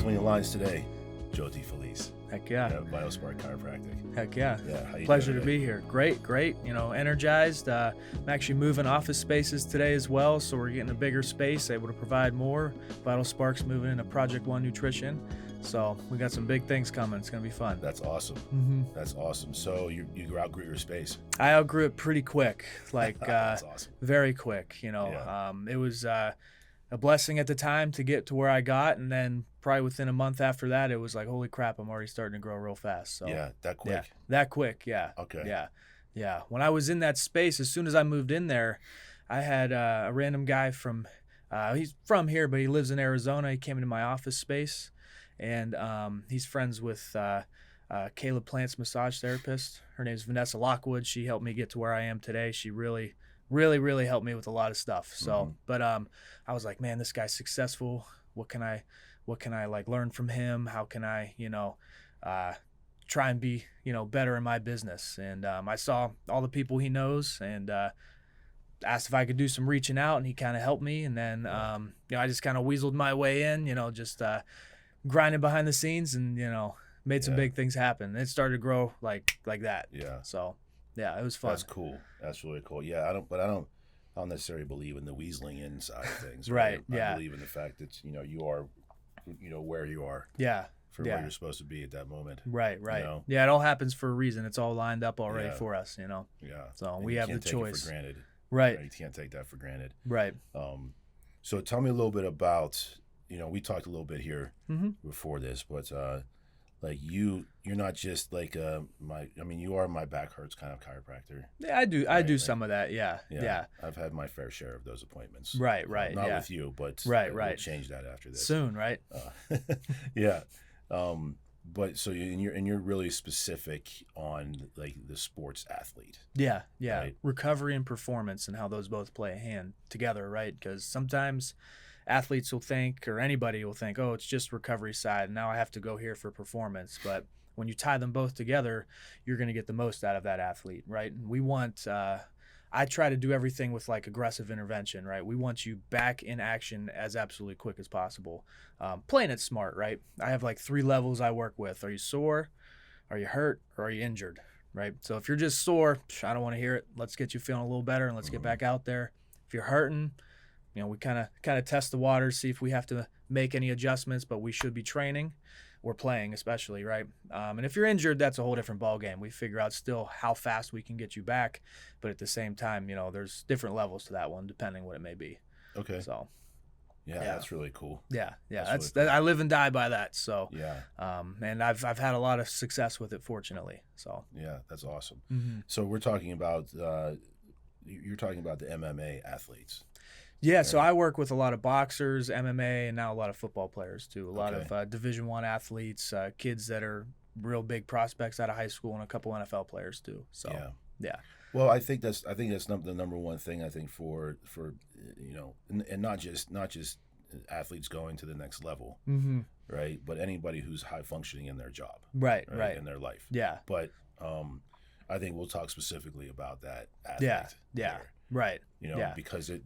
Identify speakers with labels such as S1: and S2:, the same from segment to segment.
S1: Between the Lines today, Joe DeFelice.
S2: Heck yeah.
S1: Biospark Chiropractic.
S2: Heck yeah.
S1: How you
S2: Pleasure
S1: doing
S2: to be here. Great. Energized. I'm actually moving office spaces today as well, so we're getting a bigger space, able to provide more. Vital Spark's moving into Project One Nutrition. So we got some big things coming. It's going to be fun.
S1: That's awesome.
S2: Mm-hmm.
S1: That's awesome. So you outgrew your space.
S2: I outgrew it pretty quick, like
S1: That's awesome.
S2: very quick. It was a blessing at the time to get to where I got, and then probably within a month after that, it was like, holy crap, I'm already starting to grow real fast. So
S1: yeah, that quick.
S2: Yeah, that quick. Yeah.
S1: Okay.
S2: Yeah. When I was in that space, as soon as I moved in there, I had a random guy from he's from here, but he lives in Arizona. He came into my office space. And he's friends with Caleb Plant's massage therapist. Her name's Vanessa Lockwood. She helped me get to where I am today. She really helped me with a lot of stuff. So, but I was like, man, this guy's successful. What can I like learn from him? How can I, try and be, better in my business? And I saw all the people he knows and asked if I could do some reaching out, and he kind of helped me. And then, I just kind of weaseled my way in, just grinding behind the scenes and made some big things happen. It started to grow like that. So it was fun.
S1: That's cool. That's really cool. I don't necessarily believe in the weaseling in side of things.
S2: Right.
S1: I believe in the fact that you are where you are for where you're supposed to be at that moment.
S2: Right. It all happens for a reason. It's all lined up already for us. So
S1: and
S2: we have the choice.
S1: You can't take it for granted.
S2: Right.
S1: You can't take that for granted.
S2: Right.
S1: So tell me a little bit about, we talked a little bit here before this, but like you're not just like you are my back hurts kind of chiropractor.
S2: Yeah, I do. I do some of that. Yeah.
S1: I've had my fair share of those appointments.
S2: Right.
S1: Not with you, but we'll change that after this
S2: soon. Right.
S1: Yeah. But so you're really specific on like the sports athlete.
S2: Yeah.
S1: Right?
S2: Recovery and performance and how those both play a hand together, right? Because sometimes athletes will think, or anybody will think, oh, it's just recovery side, and now I have to go here for performance. But when you tie them both together, you're going to get the most out of that athlete, right? And we want, I try to do everything with like aggressive intervention, right? We want you back in action as absolutely quick as possible. Playing it smart, right? I have like 3 levels I work with. Are you sore? Are you hurt? Or are you injured? Right? So if you're just sore, I don't want to hear it. Let's get you feeling a little better and let's get back out there. If you're hurting, we kind of test the waters, see if we have to make any adjustments, but we should be training or playing especially, right? And if you're injured, that's a whole different ballgame. We figure out still how fast we can get you back, but at the same time, there's different levels to that one depending what it may be.
S1: Okay.
S2: So.
S1: Yeah, that's really cool.
S2: Yeah.
S1: That's really cool.
S2: I live and die by that. So.
S1: Yeah.
S2: And I've had a lot of success with it, fortunately. So.
S1: Yeah, that's awesome.
S2: Mm-hmm.
S1: So we're talking about you're talking about the MMA athletes.
S2: Yeah, so I work with a lot of boxers, MMA, and now a lot of football players too. A lot of Division I athletes, kids that are real big prospects out of high school, and a couple NFL players too. So yeah. Well,
S1: I think that's the number one thing I think for and not just athletes going to the next level, right? But anybody who's high functioning in their job, right, in their life.
S2: Yeah.
S1: But I think we'll talk specifically about that athlete.
S2: Yeah. Right.
S1: Because it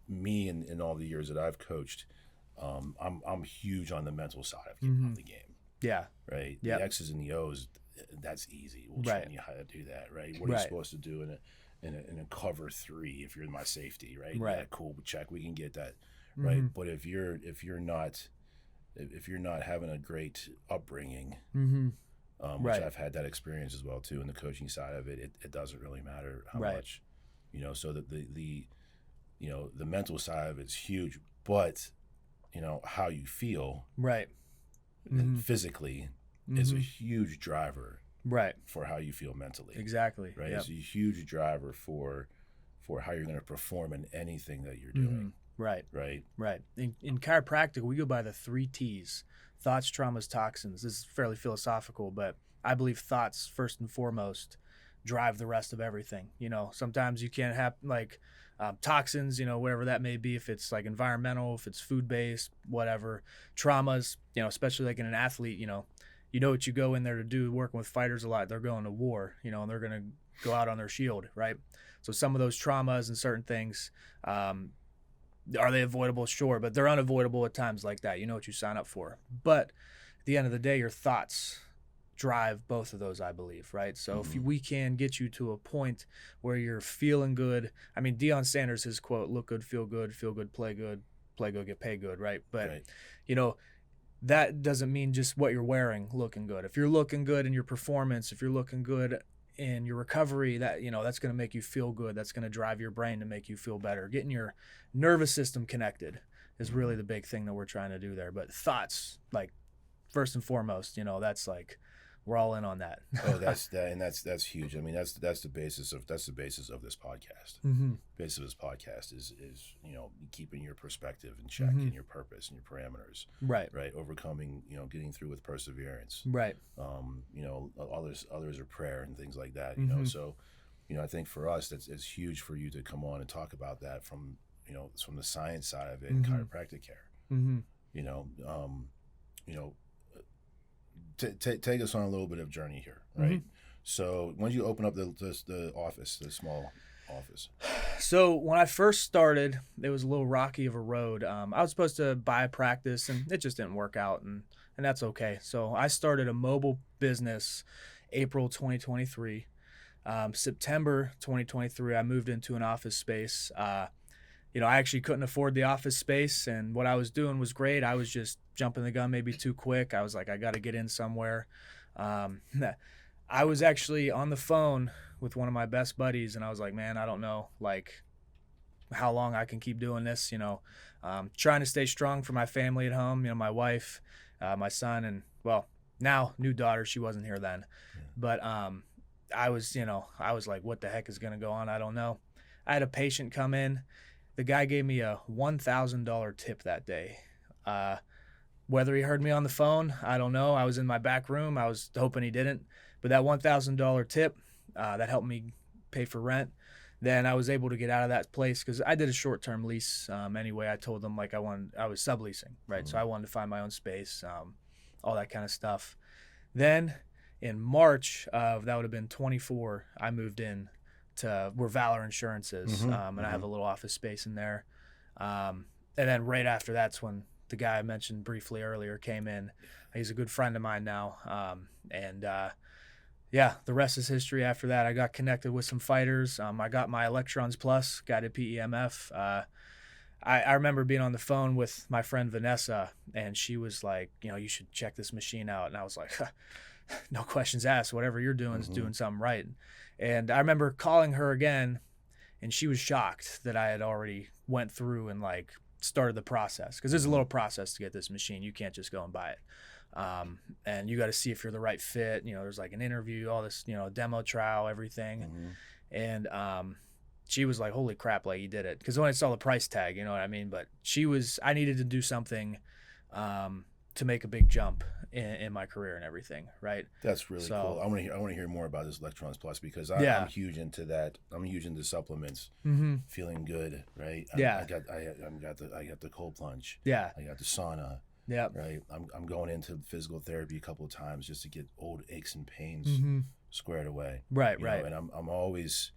S1: me and all the years that I've coached, I'm huge on the mental side of the game.
S2: Yeah.
S1: Right.
S2: Yep.
S1: The X's and the O's, that's easy. We'll train you how to do that. Right. What are you supposed to do in a cover 3 if you're my safety? Right.
S2: Right.
S1: Yeah, cool. Check. We can get that. Right. But if you're not having a great upbringing, which I've had that experience as well too in the coaching side of it, it doesn't really matter how much. So that the mental side of it's huge, but how you feel physically is a huge driver for how you feel mentally.
S2: Exactly.
S1: Right. It's a huge driver for how you're going to perform in anything that you're doing.
S2: Right. In chiropractic, we go by the 3 T's: thoughts, traumas, toxins. This is fairly philosophical, but I believe thoughts first and foremost drive the rest of everything. Sometimes you can't have like toxins, whatever that may be, if it's like environmental, if it's food-based, whatever. Traumas, especially like in an athlete, what you go in there to do, working with fighters a lot. They're going to war, and they're going to go out on their shield, right? So some of those traumas and certain things, Are they avoidable? Sure, but they're unavoidable at times like that. You know what you sign up for. But at the end of the day, your thoughts drive both of those, I believe, right? So if we can get you to a point where you're feeling good, I mean, Deion Sanders, his quote, look good, feel good, play good, get paid good, right? But, you know, that doesn't mean just what you're wearing looking good. If you're looking good in your performance, if you're looking good in your recovery, that, you know, that's going to make you feel good. That's going to drive your brain to make you feel better. Getting your nervous system connected is really the big thing that we're trying to do there. But thoughts, like, first and foremost, you know, that's like, we're all in on that.
S1: Oh, that's huge. I mean, that's the basis of this podcast. Basis of this podcast is you know, keeping your perspective in check, and your purpose and your parameters. Right. Overcoming, you know, getting through with perseverance. Right. You know, others are prayer and things like that. You know, so, you know, I think for us, it's huge for you to come on and talk about that from, you know, from the science side of it, and chiropractic care. You know, take us on a little bit of journey here, right? So when you open up the office, the small office?
S2: So when I first started, it was a little rocky of a road. I was supposed to buy a practice, and it just didn't work out, and that's okay. So I started a mobile business April 2023. September 2023, I moved into an office space. You know, I actually couldn't afford the office space, and what I was doing was great. I was just jumping the gun maybe too quick. I was like, I got to get in somewhere. I was actually on the phone with one of my best buddies, and I was like, man, I don't know, like, how long I can keep doing this, you know, trying to stay strong for my family at home, you know, my wife, my son, and, well, now new daughter. She wasn't here then. But I was like, what the heck is going to go on? I don't know. I had a patient come in. The guy gave me a $1,000 tip that day. Whether he heard me on the phone, I don't know. I was in my back room. I was hoping he didn't. But that $1,000 tip, that helped me pay for rent. Then I was able to get out of that place because I did a short-term lease anyway. I told them like I was subleasing, right? So I wanted to find my own space, all that kind of stuff. Then in March of, that would have been 24, I moved in to where Valor Insurance is, and I have a little office space in there. And then right after that's when the guy I mentioned briefly earlier came in. He's a good friend of mine now. Yeah, the rest is history after that. I got connected with some fighters. I got my Electrons Plus, guided PEMF. I remember being on the phone with my friend Vanessa, and she was like, you know, you should check this machine out. And I was like, no questions asked. Whatever you're doing is doing something right. And I remember calling her again, and she was shocked that I had already went through and like started the process, because there's a little process to get this machine. You can't just go and buy it. And you got to see if you're the right fit. You know, there's like an interview, all this, you know, demo trial, everything. And she was like, holy crap, like you did it. Because when I saw the price tag, you know what I mean? But I needed to do something to make a big jump in my career and everything, right?
S1: That's really cool. I want to hear more about this Electrons Plus, because I'm huge into that. I'm huge into supplements, feeling good, right? I got the cold plunge. Yeah. I got the sauna. Yeah. Right. I'm going into physical therapy a couple of times just to get old aches and pains squared away. Right. You know, and I'm always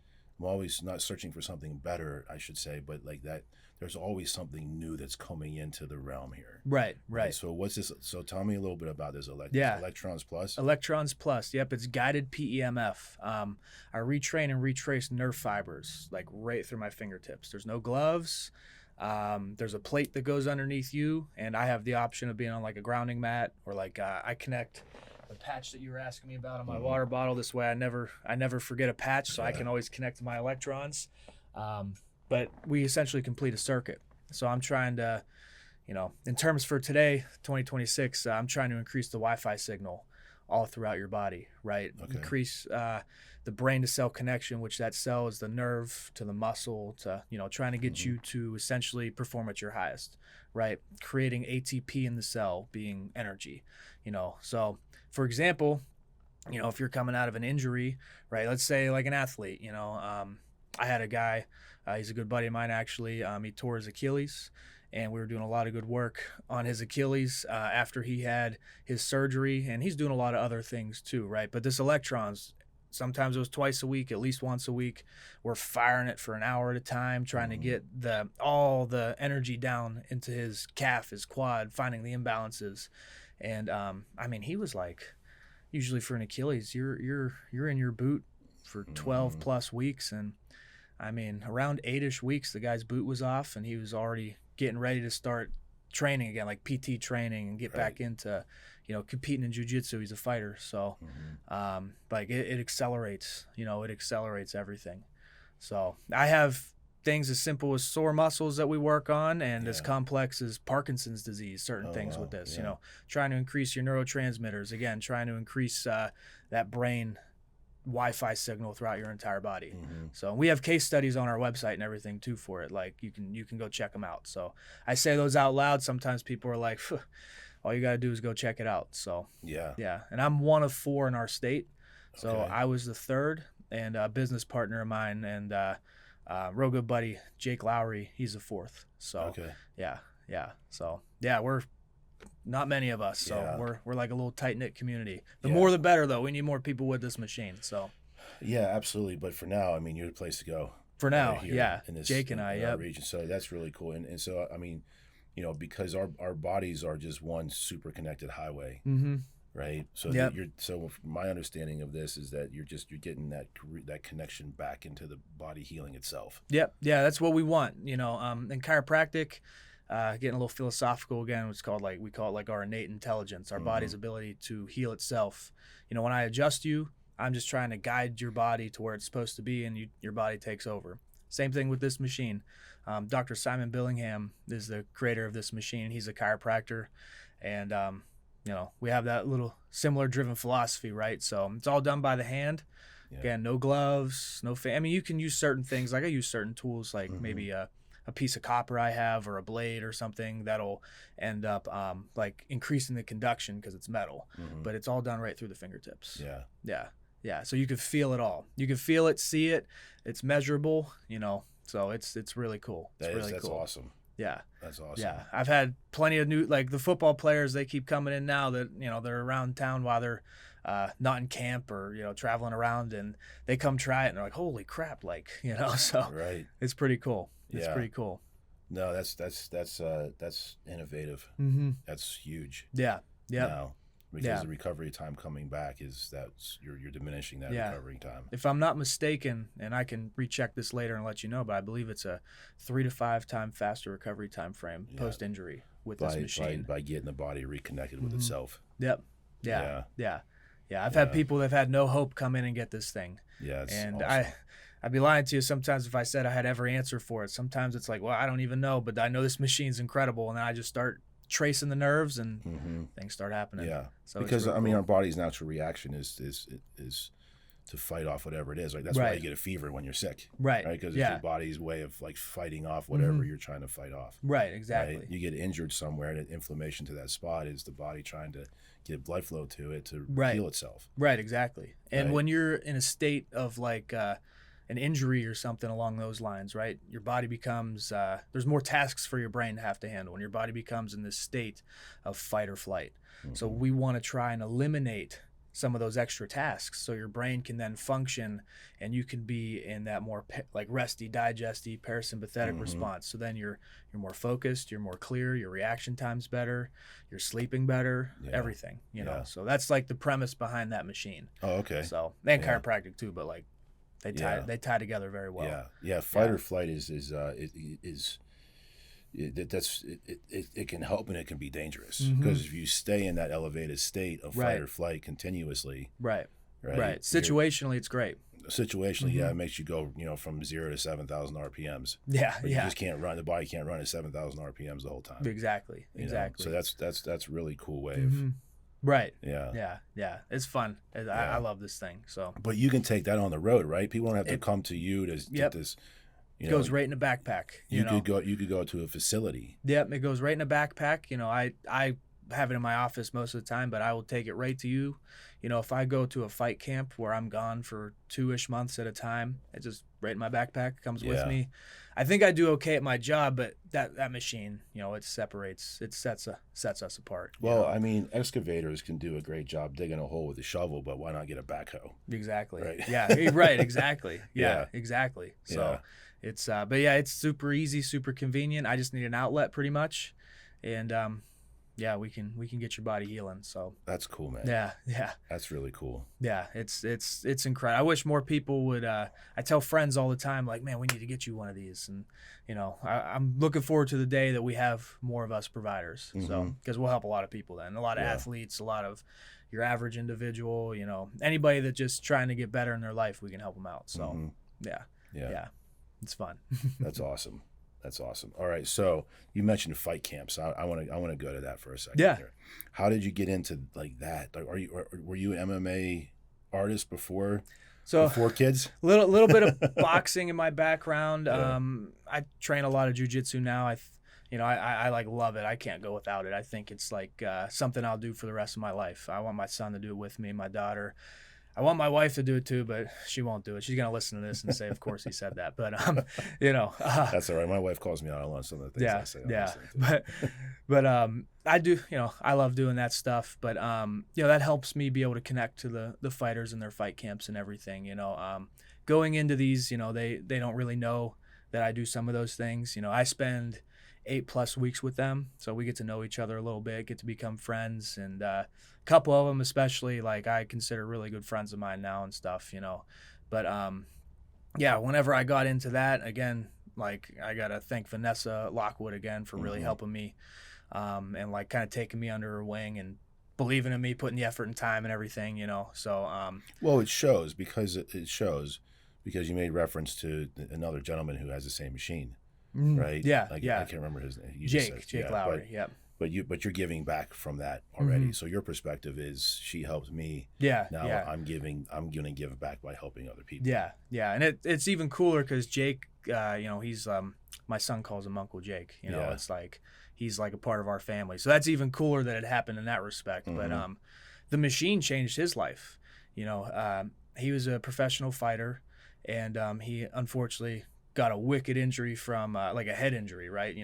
S1: not searching for something better, I should say, but like that, there's always something new that's coming into the realm here. Right. So what's this? So tell me a little bit about this Electrons Plus.
S2: Electrons Plus. Yep. It's guided PEMF. I retrain and retrace nerve fibers like right through my fingertips. There's no gloves. There's a plate that goes underneath you, and I have the option of being on like a grounding mat, or like I connect the patch that you were asking me about on my water bottle. This way I never forget a patch, so I can always connect to my electrons. But we essentially complete a circuit. So I'm trying to, you know, in terms for today, 2026, I'm trying to increase the Wi-Fi signal all throughout your body, right? Okay. Increase the brain to cell connection, which that cell is the nerve to the muscle, to, you know, trying to get you to essentially perform at your highest, right? Creating ATP in the cell, being energy, you know. So for example, you know, if you're coming out of an injury, right? Let's say like an athlete, you know, I had a guy, he's a good buddy of mine actually. He tore his Achilles, and we were doing a lot of good work on his Achilles after he had his surgery, and he's doing a lot of other things too, right? But this Electrons sometimes it was twice a week, at least once a week. We're firing it for an hour at a time, trying to get all the energy down into his calf, his quad, finding the imbalances. And I mean, he was like, usually for an Achilles, you're in your boot for 12 plus weeks, and I mean, around 8-ish weeks, the guy's boot was off, and he was already getting ready to start training again, like PT training, and get back into, competing in jiu-jitsu. He's a fighter. So, like it accelerates, it accelerates everything. So I have things as simple as sore muscles that we work on, and as complex as Parkinson's disease, certain things with this, trying to increase your neurotransmitters, again, trying to increase that brain Wi-Fi signal throughout your entire body. So we have case studies on our website and everything too for it. Like you can go check them out. So I say those out loud. Sometimes people are like, all you got to do is go check it out. So yeah. And I'm one of 4 in our state. So I was the 3rd, and a business partner of mine and real good buddy, Jake Lowry, he's the 4th. So yeah. So yeah, we're not many of us, so we're like a little tight-knit community. The more the better, though. We need more people with this machine. So
S1: yeah, absolutely. But for now, I mean, you're the place to go
S2: for now.
S1: In this,
S2: Jake and I,
S1: our region. So that's really cool. And so I mean, because our bodies are just one super connected highway, right? So so my understanding of this is that you're getting that connection back into the body healing itself. Yeah,
S2: that's what we want. In chiropractic. Getting a little philosophical again, we call it like our innate intelligence, our body's ability to heal itself. When I adjust you, I'm just trying to guide your body to where it's supposed to be, and your body takes over. Same thing with this machine. Dr. Simon Billingham is the creator of this machine. He's a chiropractor, and we have that little similar driven philosophy, right? So it's all done by the hand. Again, no gloves, I mean, you can use certain things. Like I use certain tools, like maybe a piece of copper I have, or a blade or something that'll end up like increasing the conduction because it's metal, but it's all done right through the fingertips. Yeah. So you can feel it all. You can feel it, see it. It's measurable, so it's really cool.
S1: That's awesome.
S2: Yeah.
S1: That's awesome.
S2: Yeah. I've had plenty of like the football players, they keep coming in now that, they're around town while they're not in camp or, traveling around, and they come try it and they're like, holy crap. Like, so it's pretty cool. It's pretty cool.
S1: No, that's innovative. That's huge.
S2: Yeah.
S1: Now, because the recovery time coming back you're diminishing that recovery time.
S2: If I'm not mistaken, and I can recheck this later and let you know, but I believe it's a 3 to 5 time faster recovery time frame post injury with this machine
S1: by getting the body reconnected with itself.
S2: Yeah. I've had people that've had no hope come in and get this thing.
S1: Yeah,
S2: and
S1: awesome.
S2: I'd be lying to you sometimes if I said I had every answer for it. Sometimes it's like, well, I don't even know, but I know this machine's incredible, and then I just start tracing the nerves, and things start happening.
S1: Yeah,
S2: so
S1: because
S2: really
S1: I mean,
S2: cool.
S1: our body's natural reaction is to fight off whatever it is. Like that's why you get a fever when you're sick, right? Because it's your body's way of like fighting off whatever you're trying to fight off.
S2: Right, exactly.
S1: Right? You get injured somewhere, and inflammation to that spot is the body trying to get blood flow to it to heal itself.
S2: Right, exactly. And when you're in a state of like an injury or something along those lines, right? Your body becomes, there's more tasks for your brain to have to handle when your body becomes in this state of fight or flight. So we want to try and eliminate some of those extra tasks so your brain can then function and you can be in that more like resty, digesty, parasympathetic response. So then you're more focused, you're more clear, your reaction time's better, you're sleeping better, everything, you know. So that's like the premise behind that machine.
S1: Oh, okay.
S2: So, and chiropractic too, but like they tie together very well.
S1: Fight or flight is it can help and it can be dangerous because if you stay in that elevated state of fight or flight continuously, right.
S2: Situationally, it's great.
S1: Situationally, it makes you go, from 0 to 7,000 RPMs.
S2: But
S1: you just can't run. The body can't run at 7,000 RPMs the whole time.
S2: Exactly.
S1: So that's really cool way of.
S2: Right. Yeah. It's fun. I love this thing. So.
S1: But you can take that on the road, right? People don't have to come to you to get this.
S2: It goes right in a backpack. You
S1: could go to a facility.
S2: Yep, it goes right in a backpack. I have it in my office most of the time, but I will take it right to you. If I go to a fight camp where I'm gone for 2-ish months at a time, it's just right in my backpack, comes with me. I think I do okay at my job, but that machine, it sets us apart.
S1: Well, I mean, excavators can do a great job digging a hole with a shovel, but why not get a backhoe?
S2: Exactly.
S1: Right.
S2: Yeah. Right. Exactly. Yeah. Exactly. So it's, but yeah, it's super easy, super convenient. I just need an outlet pretty much. And, we can get your body healing. So
S1: that's cool, man.
S2: Yeah.
S1: That's really cool.
S2: Yeah, it's incredible. I wish more people would. I tell friends all the time, like, man, we need to get you one of these. And I'm looking forward to the day that we have more of us providers. So because we'll help a lot of people then, a lot of athletes, a lot of your average individual. Anybody that just trying to get better in their life, we can help them out. So yeah, it's fun.
S1: That's awesome. That's awesome. All right, so you mentioned fight camps. I want to go to that for a second.
S2: Yeah.
S1: Here. How did you get into like that? Were you an MMA artist before kids?
S2: Little bit of boxing in my background. I train a lot of jiu-jitsu now. I like love it. I can't go without it. I think it's like something I'll do for the rest of my life. I want my son to do it with me, my daughter. I want my wife to do it too, but she won't do it. She's going to listen to this and say, of course he said that. But,
S1: that's all right. My wife calls me out on some of the things I say.
S2: But I do, I love doing that stuff. But, that helps me be able to connect to the fighters and their fight camps and everything. Going into these, they don't really know that I do some of those things. I spend 8+ weeks with them, so we get to know each other a little bit, get to become friends, and a couple of them especially, like, I consider really good friends of mine now and stuff, but whenever I got into that, again, like, I gotta thank Vanessa Lockwood again for really helping me, and like kind of taking me under her wing and believing in me, putting the effort and time and everything, so
S1: well, it shows because you made reference to another gentleman who has the same machine. Right.
S2: Yeah.
S1: I can't remember his name.
S2: Jake Lowry.
S1: But you're giving back from that already. So your perspective is she helped me.
S2: Yeah.
S1: Now I'm going to give back by helping other people.
S2: Yeah. And it's even cooler because Jake, he's my son calls him Uncle Jake. It's like he's like a part of our family. So that's even cooler that it happened in that respect. But the machine changed his life. He was a professional fighter, and he unfortunately got a wicked injury from like a head injury, right?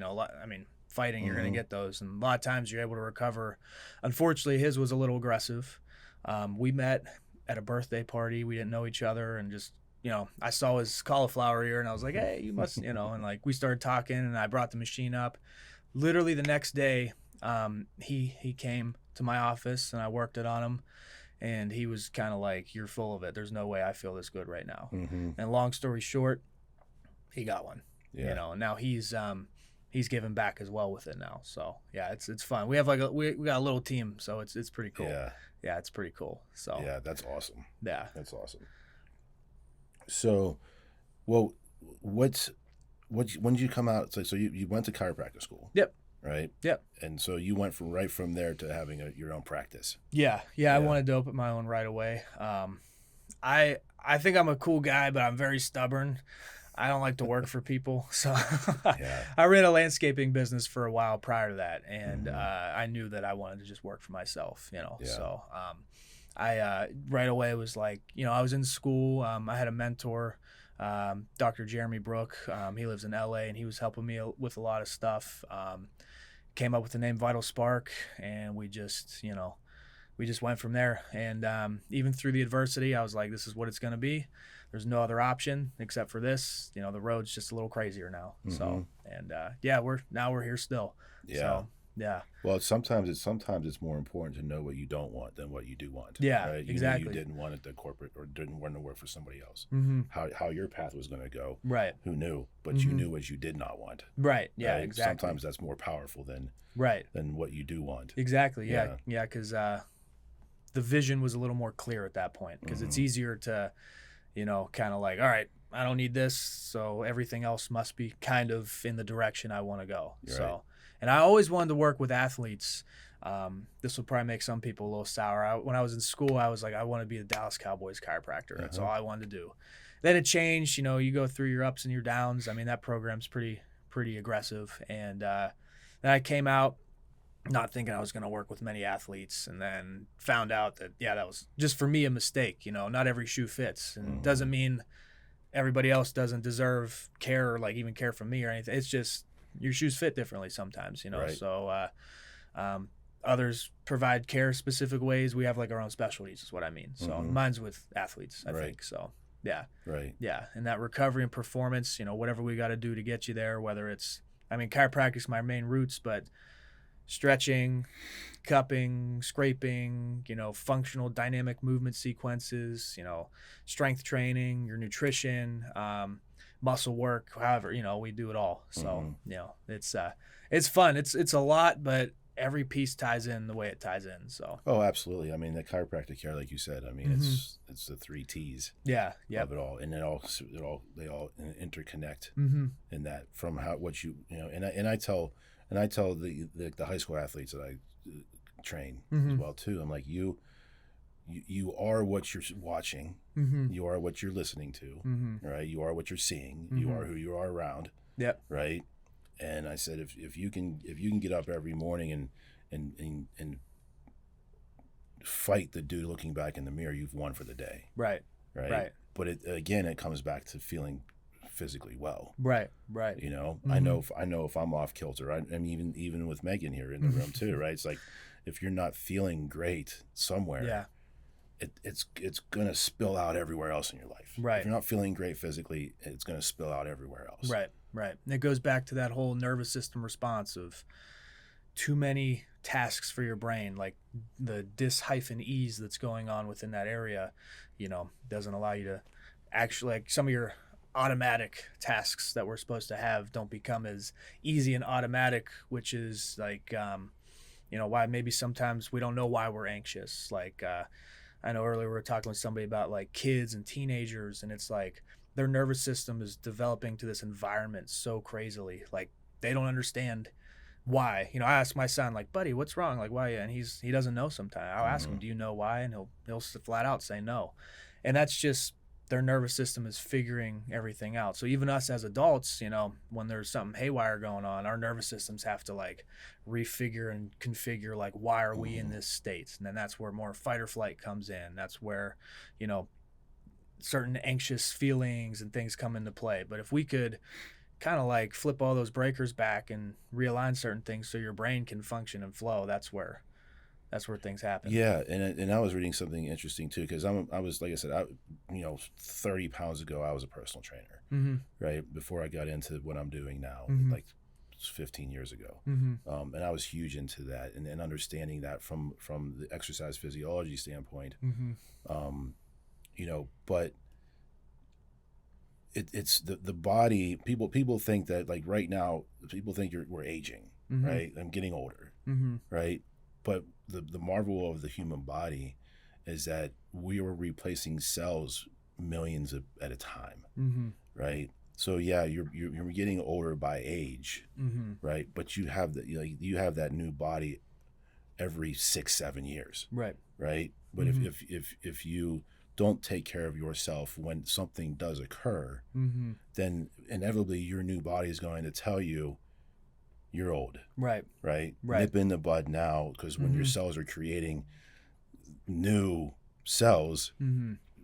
S2: Fighting, you're going to get those. And a lot of times you're able to recover. Unfortunately, his was a little aggressive. We met at a birthday party. We didn't know each other. And just, I saw his cauliflower ear and I was like, hey, you must, and like we started talking and I brought the machine up. Literally the next day, he came to my office and I worked it on him. And he was kind of like, you're full of it. There's no way I feel this good right now. And long story short, he got one, and now he's giving back as well with it now. So yeah, it's fun. We have like we got a little team, so it's pretty cool. Yeah, it's pretty cool. So
S1: yeah, that's awesome.
S2: Yeah,
S1: that's awesome. So, well, when did you come out? So you went to chiropractic school.
S2: Yep.
S1: Right.
S2: Yep.
S1: And so you went from there to having your own practice.
S2: Yeah. I wanted to open my own right away. I think I'm a cool guy, but I'm very stubborn. I don't like to work for people. So I ran a landscaping business for a while prior to that. And I knew that I wanted to just work for myself, So I right away was like, I was in school. I had a mentor, Dr. Jeremy Brook. He lives in LA and he was helping me with a lot of stuff. Came up with the name Vital Spark and we just went from there. And even through the adversity, I was like, this is what it's going to be. There's no other option except for this. The road's just a little crazier now. So, and we're here still.
S1: Yeah.
S2: So, yeah.
S1: Well, sometimes it's more important to know what you don't want than what you do want.
S2: Yeah,
S1: right?
S2: exactly.
S1: You didn't want it to corporate or didn't want to work for somebody else. How your path was going to go.
S2: Right.
S1: Who knew? But you knew what you did not want.
S2: Right. Yeah.
S1: Right?
S2: Exactly.
S1: Sometimes that's more powerful than what you do want.
S2: Exactly. Yeah. Yeah. Because the vision was a little more clear at that point. Because it's easier to, kind of like, all right, I don't need this, so everything else must be kind of in the direction I want to go.
S1: You're
S2: so.
S1: Right.
S2: And I always wanted to work with athletes. This will probably make some people a little sour. When I was in school, I was like, I want to be a Dallas Cowboys chiropractor. That's all I wanted to do. Then it changed. You go through your ups and your downs. I mean, that program's pretty aggressive. And then I came out not thinking I was going to work with many athletes, and then found out that, that was just for me a mistake. Not every shoe fits. And it doesn't mean everybody else doesn't deserve care or like even care from me or anything. It's just your shoes fit differently sometimes, you know.
S1: Right.
S2: So others provide care specific ways. We have like our own specialties is what I mean. So mine's with athletes, I think. So yeah.
S1: Right.
S2: Yeah. And that recovery and performance, you know, whatever we got to do to get you there, whether it's, I mean, chiropractic's my main roots, but stretching, cupping, scraping, you know, functional dynamic movement sequences, you know, strength training, your nutrition, muscle work, however, you know, we do it all. So, you know, it's fun. It's a lot, but every piece ties in the way it ties in. So.
S1: Oh, absolutely. I mean, the chiropractic care, like you said, I mean, it's the 3 T's.
S2: Yeah.
S1: Of it all, and they all interconnect in that from what you know, and I tell the high school athletes that I train as well too. I'm like, you are what you're watching. You are what you're listening to. Right. You are what you're seeing. You are who you are around.
S2: Yep.
S1: Right. And I said, if you can get up every morning and fight the dude looking back in the mirror, you've won for the day.
S2: Right.
S1: But it comes back to feeling physically well. Right. You know, I know if I'm off kilter. I mean, even with Megan here in the room too. Right. It's like if you're not feeling great somewhere, it's gonna spill out everywhere else in your life. Right. If you're not feeling great physically, it's gonna spill out everywhere else.
S2: Right. And it goes back to that whole nervous system response of too many tasks for your brain, like the dis-ease that's going on within that area, you know, doesn't allow you to actually, like some of your automatic tasks that we're supposed to have don't become as easy and automatic, which is like, you know, why maybe sometimes we don't know why we're anxious. Like, I know earlier we were talking with somebody about like kids and teenagers, and it's like, their nervous system is developing to this environment so crazily. Like they don't understand why. You know, I ask my son, like, buddy, what's wrong? Like, why? And he doesn't know sometimes. I'll ask him, do you know why? And he'll flat out say no. And that's just their nervous system is figuring everything out. So even us as adults, you know, when there's something haywire going on, our nervous systems have to like refigure and configure, like, why are we in this state? And then that's where more fight or flight comes in. That's where, you know, certain anxious feelings and things come into play. But if we could kind of like flip all those breakers back and realign certain things so your brain can function and flow, that's where things happen.
S1: Yeah, and I was reading something interesting too, because I was like I said, 30 pounds ago I was a personal trainer, right before I got into what I'm doing now, like 15 years ago, and I was huge into that and understanding that from the exercise physiology standpoint. You know, but it's the body. People think that, like, right now, people think we're aging, right? I'm getting older, right? But the marvel of the human body is that we are replacing cells millions at a time, right? So yeah, you're getting older by age, right? But you have that new body every 6-7 years, right? But if you don't take care of yourself when something does occur, then inevitably your new body is going to tell you you're old. Right. Nip in the bud now, because when your cells are creating new cells,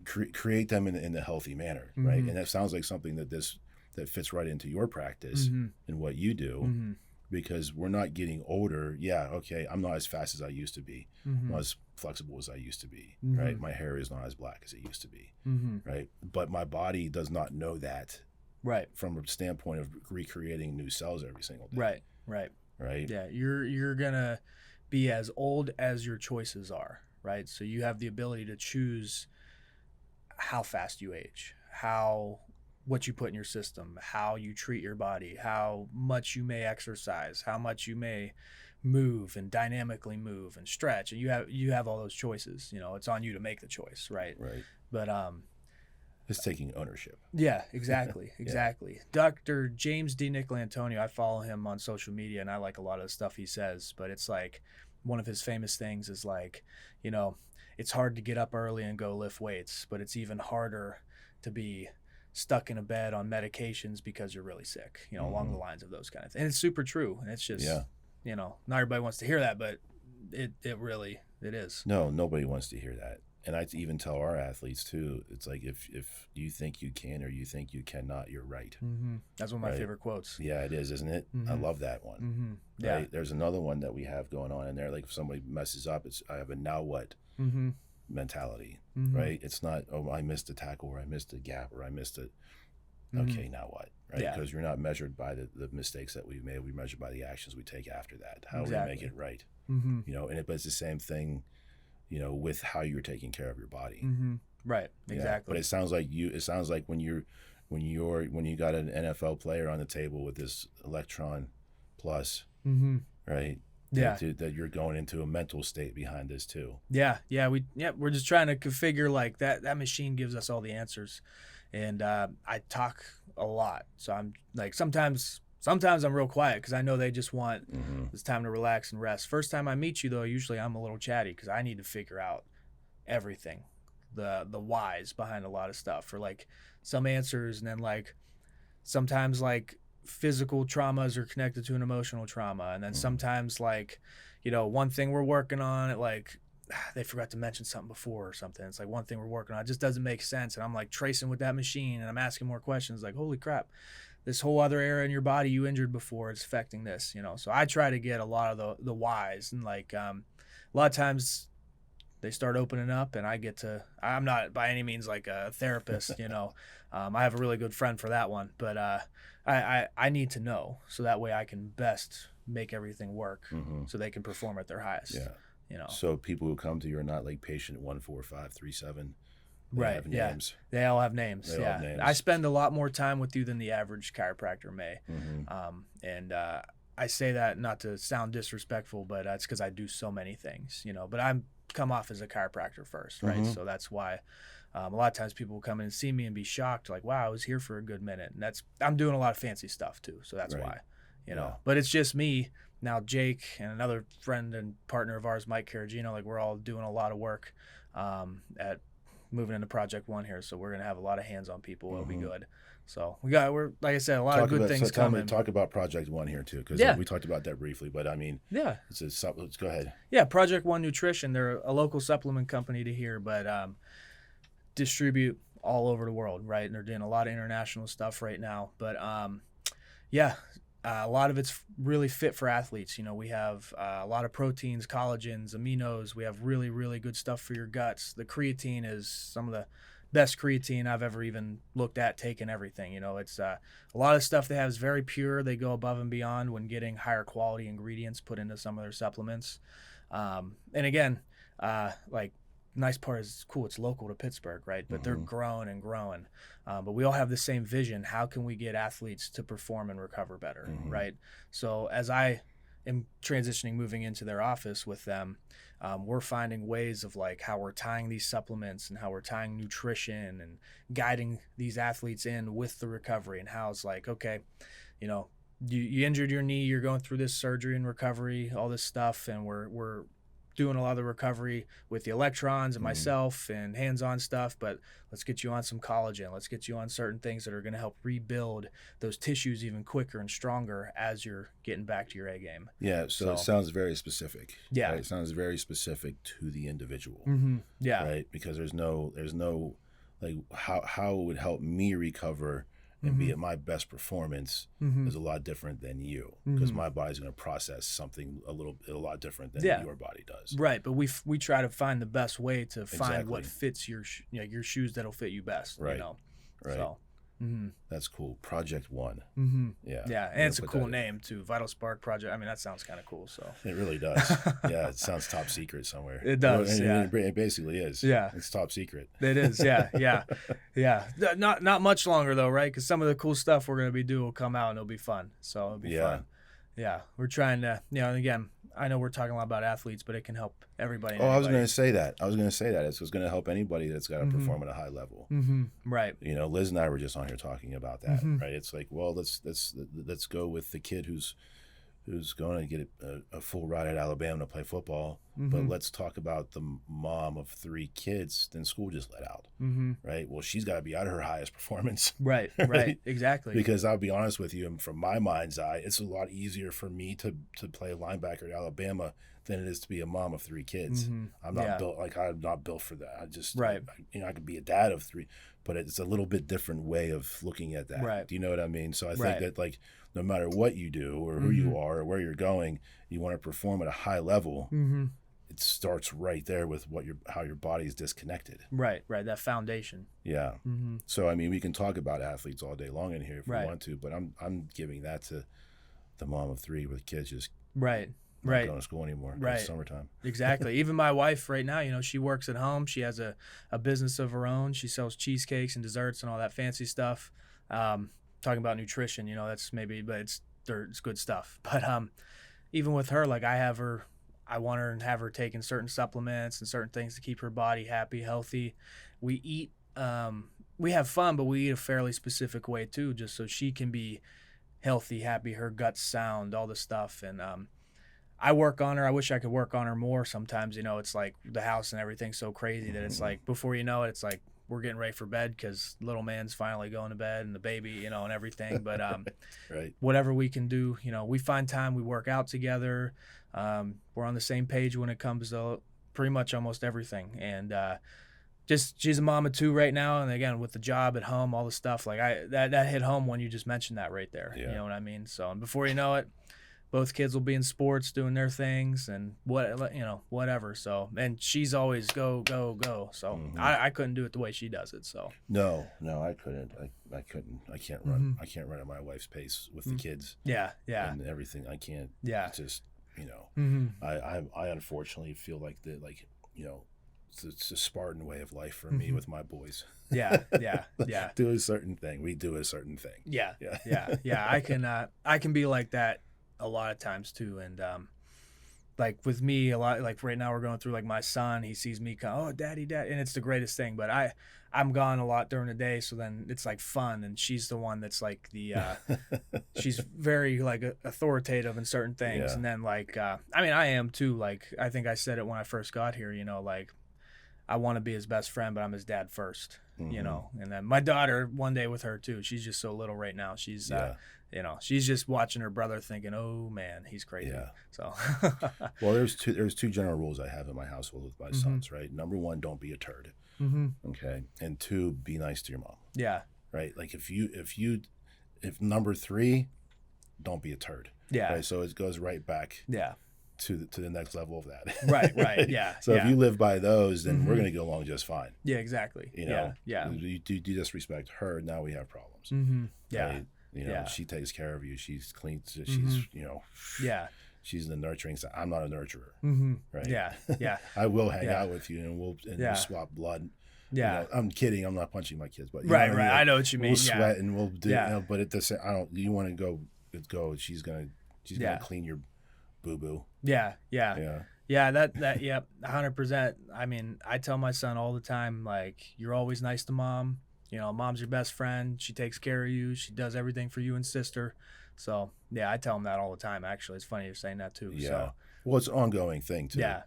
S1: create them in a healthy manner, right? And that sounds like something that fits right into your practice and what you do, because we're not getting older. Yeah, okay, I'm not as fast as I used to be. I'm not as flexible as I used to be, right? My hair is not as black as it used to be, right? But my body does not know that, from a standpoint of recreating new cells every single day. Right.
S2: Yeah, you're gonna be as old as your choices are, right? So you have the ability to choose how fast you age, what you put in your system, how you treat your body, how much you may exercise, how much you may move and dynamically move and stretch. And you have all those choices. You know, it's on you to make the choice, right? But
S1: it's taking ownership.
S2: Yeah, exactly. Dr. James D. Nicolantonio, I follow him on social media and I like a lot of the stuff he says, but it's like one of his famous things is like, you know, it's hard to get up early and go lift weights, but it's even harder to be stuck in a bed on medications because you're really sick, you know, along the lines of those kind of things. And it's super true. And it's just, you know, not everybody wants to hear that, but it really is.
S1: No, nobody wants to hear that. And I even tell our athletes too, it's like, if you think you can or you think you cannot, you're right.
S2: That's one of my favorite quotes.
S1: Yeah, it is, isn't it? I love that one.
S2: Yeah.
S1: Right? There's another one that we have going on in there. Like if somebody messes up, I have a now what mentality, right? It's not, oh, I missed a tackle, or I missed a gap, or I missed it. Okay, now what? Right? Because you're not measured by the mistakes that we've made. We're measured by the actions we take after that. How we make it right. You know, but it's the same thing, you know, with how you're taking care of your body.
S2: Right. Exactly.
S1: But it sounds like when you got an NFL player on the table with this Electron Plus, right?
S2: Yeah.
S1: That you're going into a mental state behind this too.
S2: Yeah. We're just trying to configure, like, that machine gives us all the answers. And I talk a lot, so I'm like, sometimes I'm real quiet because I know they just want this time to relax and rest. First time I meet you, though, usually I'm a little chatty because I need to figure out everything, the whys behind a lot of stuff, or like some answers, and then like sometimes like physical traumas are connected to an emotional trauma, and then sometimes, like, you know, one thing we're working on, it like they forgot to mention something before or something. It's like one thing we're working on, it just doesn't make sense, and I'm like tracing with that machine, and I'm asking more questions, like, holy crap, this whole other area in your body you injured before, it's affecting this, you know. So I try to get a lot of the whys, and like a lot of times they start opening up, and I'm not by any means like a therapist, you know. I have a really good friend for that one, but I need to know, so that way I can best make everything work, so they can perform at their highest.
S1: Yeah.
S2: You know.
S1: So people who come to you are not like patient 14537.
S2: Right.
S1: Have names.
S2: They all have names.
S1: They all have names.
S2: I spend a lot more time with you than the average chiropractor may. And I say that not to sound disrespectful, but it's because I do so many things, you know. But I'm come off as a chiropractor first, right? So that's why a lot of times people will come in and see me and be shocked, like, wow, I was here for a good minute. And I'm doing a lot of fancy stuff too, so that's why, you know. But it's just me. Now Jake and another friend and partner of ours, Mike Caragino, like, we're all doing a lot of work at moving into Project One here, so we're gonna have a lot of hands-on people. It'll be good. So we're like I said, a lot of good things coming.
S1: Talk about Project One here too, because we talked about that briefly. But I mean, let's go ahead. Yeah,
S2: Project One Nutrition. They're a local supplement company to here, but distribute all over the world, right? And they're doing a lot of international stuff right now. But a lot of it's really fit for athletes. You know, we have a lot of proteins, collagens, aminos. We have really, really good stuff for your guts. The creatine is some of the best creatine I've ever even looked at, taking everything. You know, it's a lot of stuff they have is very pure. They go above and beyond when getting higher quality ingredients put into some of their supplements. And again, like, nice part is, cool, it's local to Pittsburgh, right? But they're growing and growing. But we all have the same vision. How can we get athletes to perform and recover better, right? So as I am transitioning, moving into their office with them, we're finding ways of like how we're tying these supplements and how we're tying nutrition and guiding these athletes in with the recovery, and how it's like, okay, you know, you injured your knee, you're going through this surgery and recovery, all this stuff, and we're doing a lot of the recovery with the electrons and myself and hands-on stuff, but let's get you on some collagen. Let's get you on certain things that are going to help rebuild those tissues even quicker and stronger as you're getting back to your A game.
S1: Yeah, so it sounds very specific.
S2: Yeah.
S1: Right? It sounds very specific to the individual.
S2: Yeah.
S1: Right? Because there's no like how it would help me recover and be at my best performance is a lot different than you, because my body's going to process something a lot different than your body does.
S2: Right, but we try to find the best way to find what fits your shoes that'll fit you best.
S1: Right.
S2: You know?
S1: Right.
S2: So,
S1: that's cool. Project One.
S2: Yeah, and it's a cool name too. Vital Spark Project. I mean, that sounds kind of cool. So
S1: it really does. Yeah, it sounds top secret somewhere.
S2: It does.
S1: It basically is.
S2: Yeah,
S1: it's top secret.
S2: It is. Yeah. Not much longer though, right? Because some of the cool stuff we're gonna be doing will come out and it'll be fun. So it'll be fun. Yeah, we're trying to, and again, I know we're talking a lot about athletes, but it can help everybody.
S1: I was going to say that. It's going to help anybody that's got to perform at a high level.
S2: Right.
S1: You know, Liz and I were just on here talking about that, right? It's like, well, let's go with the kid who's going to get a full ride at Alabama to play football, but let's talk about the mom of 3 kids, then school just let out, right? Well, she's got to be at her highest performance.
S2: Right, exactly.
S1: Because I'll be honest with you, from my mind's eye, it's a lot easier for me to play linebacker at Alabama than it is to be a mom of 3 kids. I'm not built, like, I'm not built for that. I just, I could be a dad of 3, but it's a little bit different way of looking at that.
S2: Right.
S1: Do you know what I mean? So I think that, like, no matter what you do or who you are or where you're going, you want to perform at a high level. It starts right there with how your body is disconnected.
S2: Right. That foundation.
S1: Yeah. So, I mean, we can talk about athletes all day long in here if we want to, but I'm giving that to the mom of 3 with kids just not going to school anymore. It's summertime. Exactly.
S2: Even my wife right now, you know, she works at home. She has a business of her own. She sells cheesecakes and desserts and all that fancy stuff. Talking about nutrition, you know, that's maybe, but it's good stuff. But even with her, like, I want her to have her taking certain supplements and certain things to keep her body happy, healthy. We eat, we have fun, but we eat a fairly specific way too, just so she can be healthy, happy, her gut's sound, all this stuff. And I work on her. I wish I could work on her more. Sometimes, you know, it's like the house and everything's so crazy that it's like, before you know it, it's like we're getting ready for bed because little man's finally going to bed and the baby, you know, and everything. But whatever we can do, you know, we find time, we work out together. We're on the same page when it comes to pretty much almost everything. And just, she's a mom of 2 right now. And again, with the job at home, all the stuff, like that hit home when you just mentioned that right there. You know what I mean? So, and before you know it, both kids will be in sports doing their things and whatever. So, and she's always go. So I couldn't do it the way she does it. So
S1: no, I couldn't. I couldn't. I can't run. I can't run at my wife's pace with the kids.
S2: Yeah.
S1: And everything. I can't. Yeah. Just, you know, I unfortunately feel like that. Like, you know, it's a Spartan way of life for me with my boys.
S2: Yeah.
S1: Do a certain thing. We do a certain thing.
S2: Yeah. I can be like that a lot of times too. And like with me, a lot, like right now we're going through, like, my son, he sees me come, oh, daddy, and it's the greatest thing. But I'm gone a lot during the day, so then it's like fun, and she's the one that's like the she's very like authoritative in certain things. And then like I mean, I am too. Like, I think I said it when I first got here, you know, like, I want to be his best friend, but I'm his dad first, you know. And then my daughter, one day with her too, she's just so little right now. She's you know, she's just watching her brother thinking, oh man, he's crazy. So
S1: well, there's two general rules I have in my household with my sons, right? Number 1, don't be a turd. Okay. And 2, be nice to your mom. Yeah. Right. Like, if number 3, don't be a turd. Yeah. Right? So it goes right back. Yeah. To the next level of that. Right. Yeah. So if you live by those, then we're going to get along just fine.
S2: Yeah, exactly.
S1: You know, you disrespect her, now we have problems.
S2: Yeah.
S1: Right? You know, she takes care of you. She's clean. She's, you know, she's the nurturing side. I'm not a nurturer. Right. Yeah. I will hang out with you and we'll swap blood. Yeah. You know, I'm kidding. I'm not punching my kids, but
S2: right.
S1: Like,
S2: I know what you mean.
S1: We'll sweat and we'll do, you know, but at the same, you want to go, she's going to clean your boo-boo. Yeah. That
S2: 100%. I mean, I tell my son all the time, like, you're always nice to mom. You know, mom's your best friend. She takes care of you. She does everything for you and sister. So, yeah, I tell him that all the time, actually. It's funny you're saying that, too.
S1: Yeah.
S2: So,
S1: well, it's an ongoing thing, too. Yeah.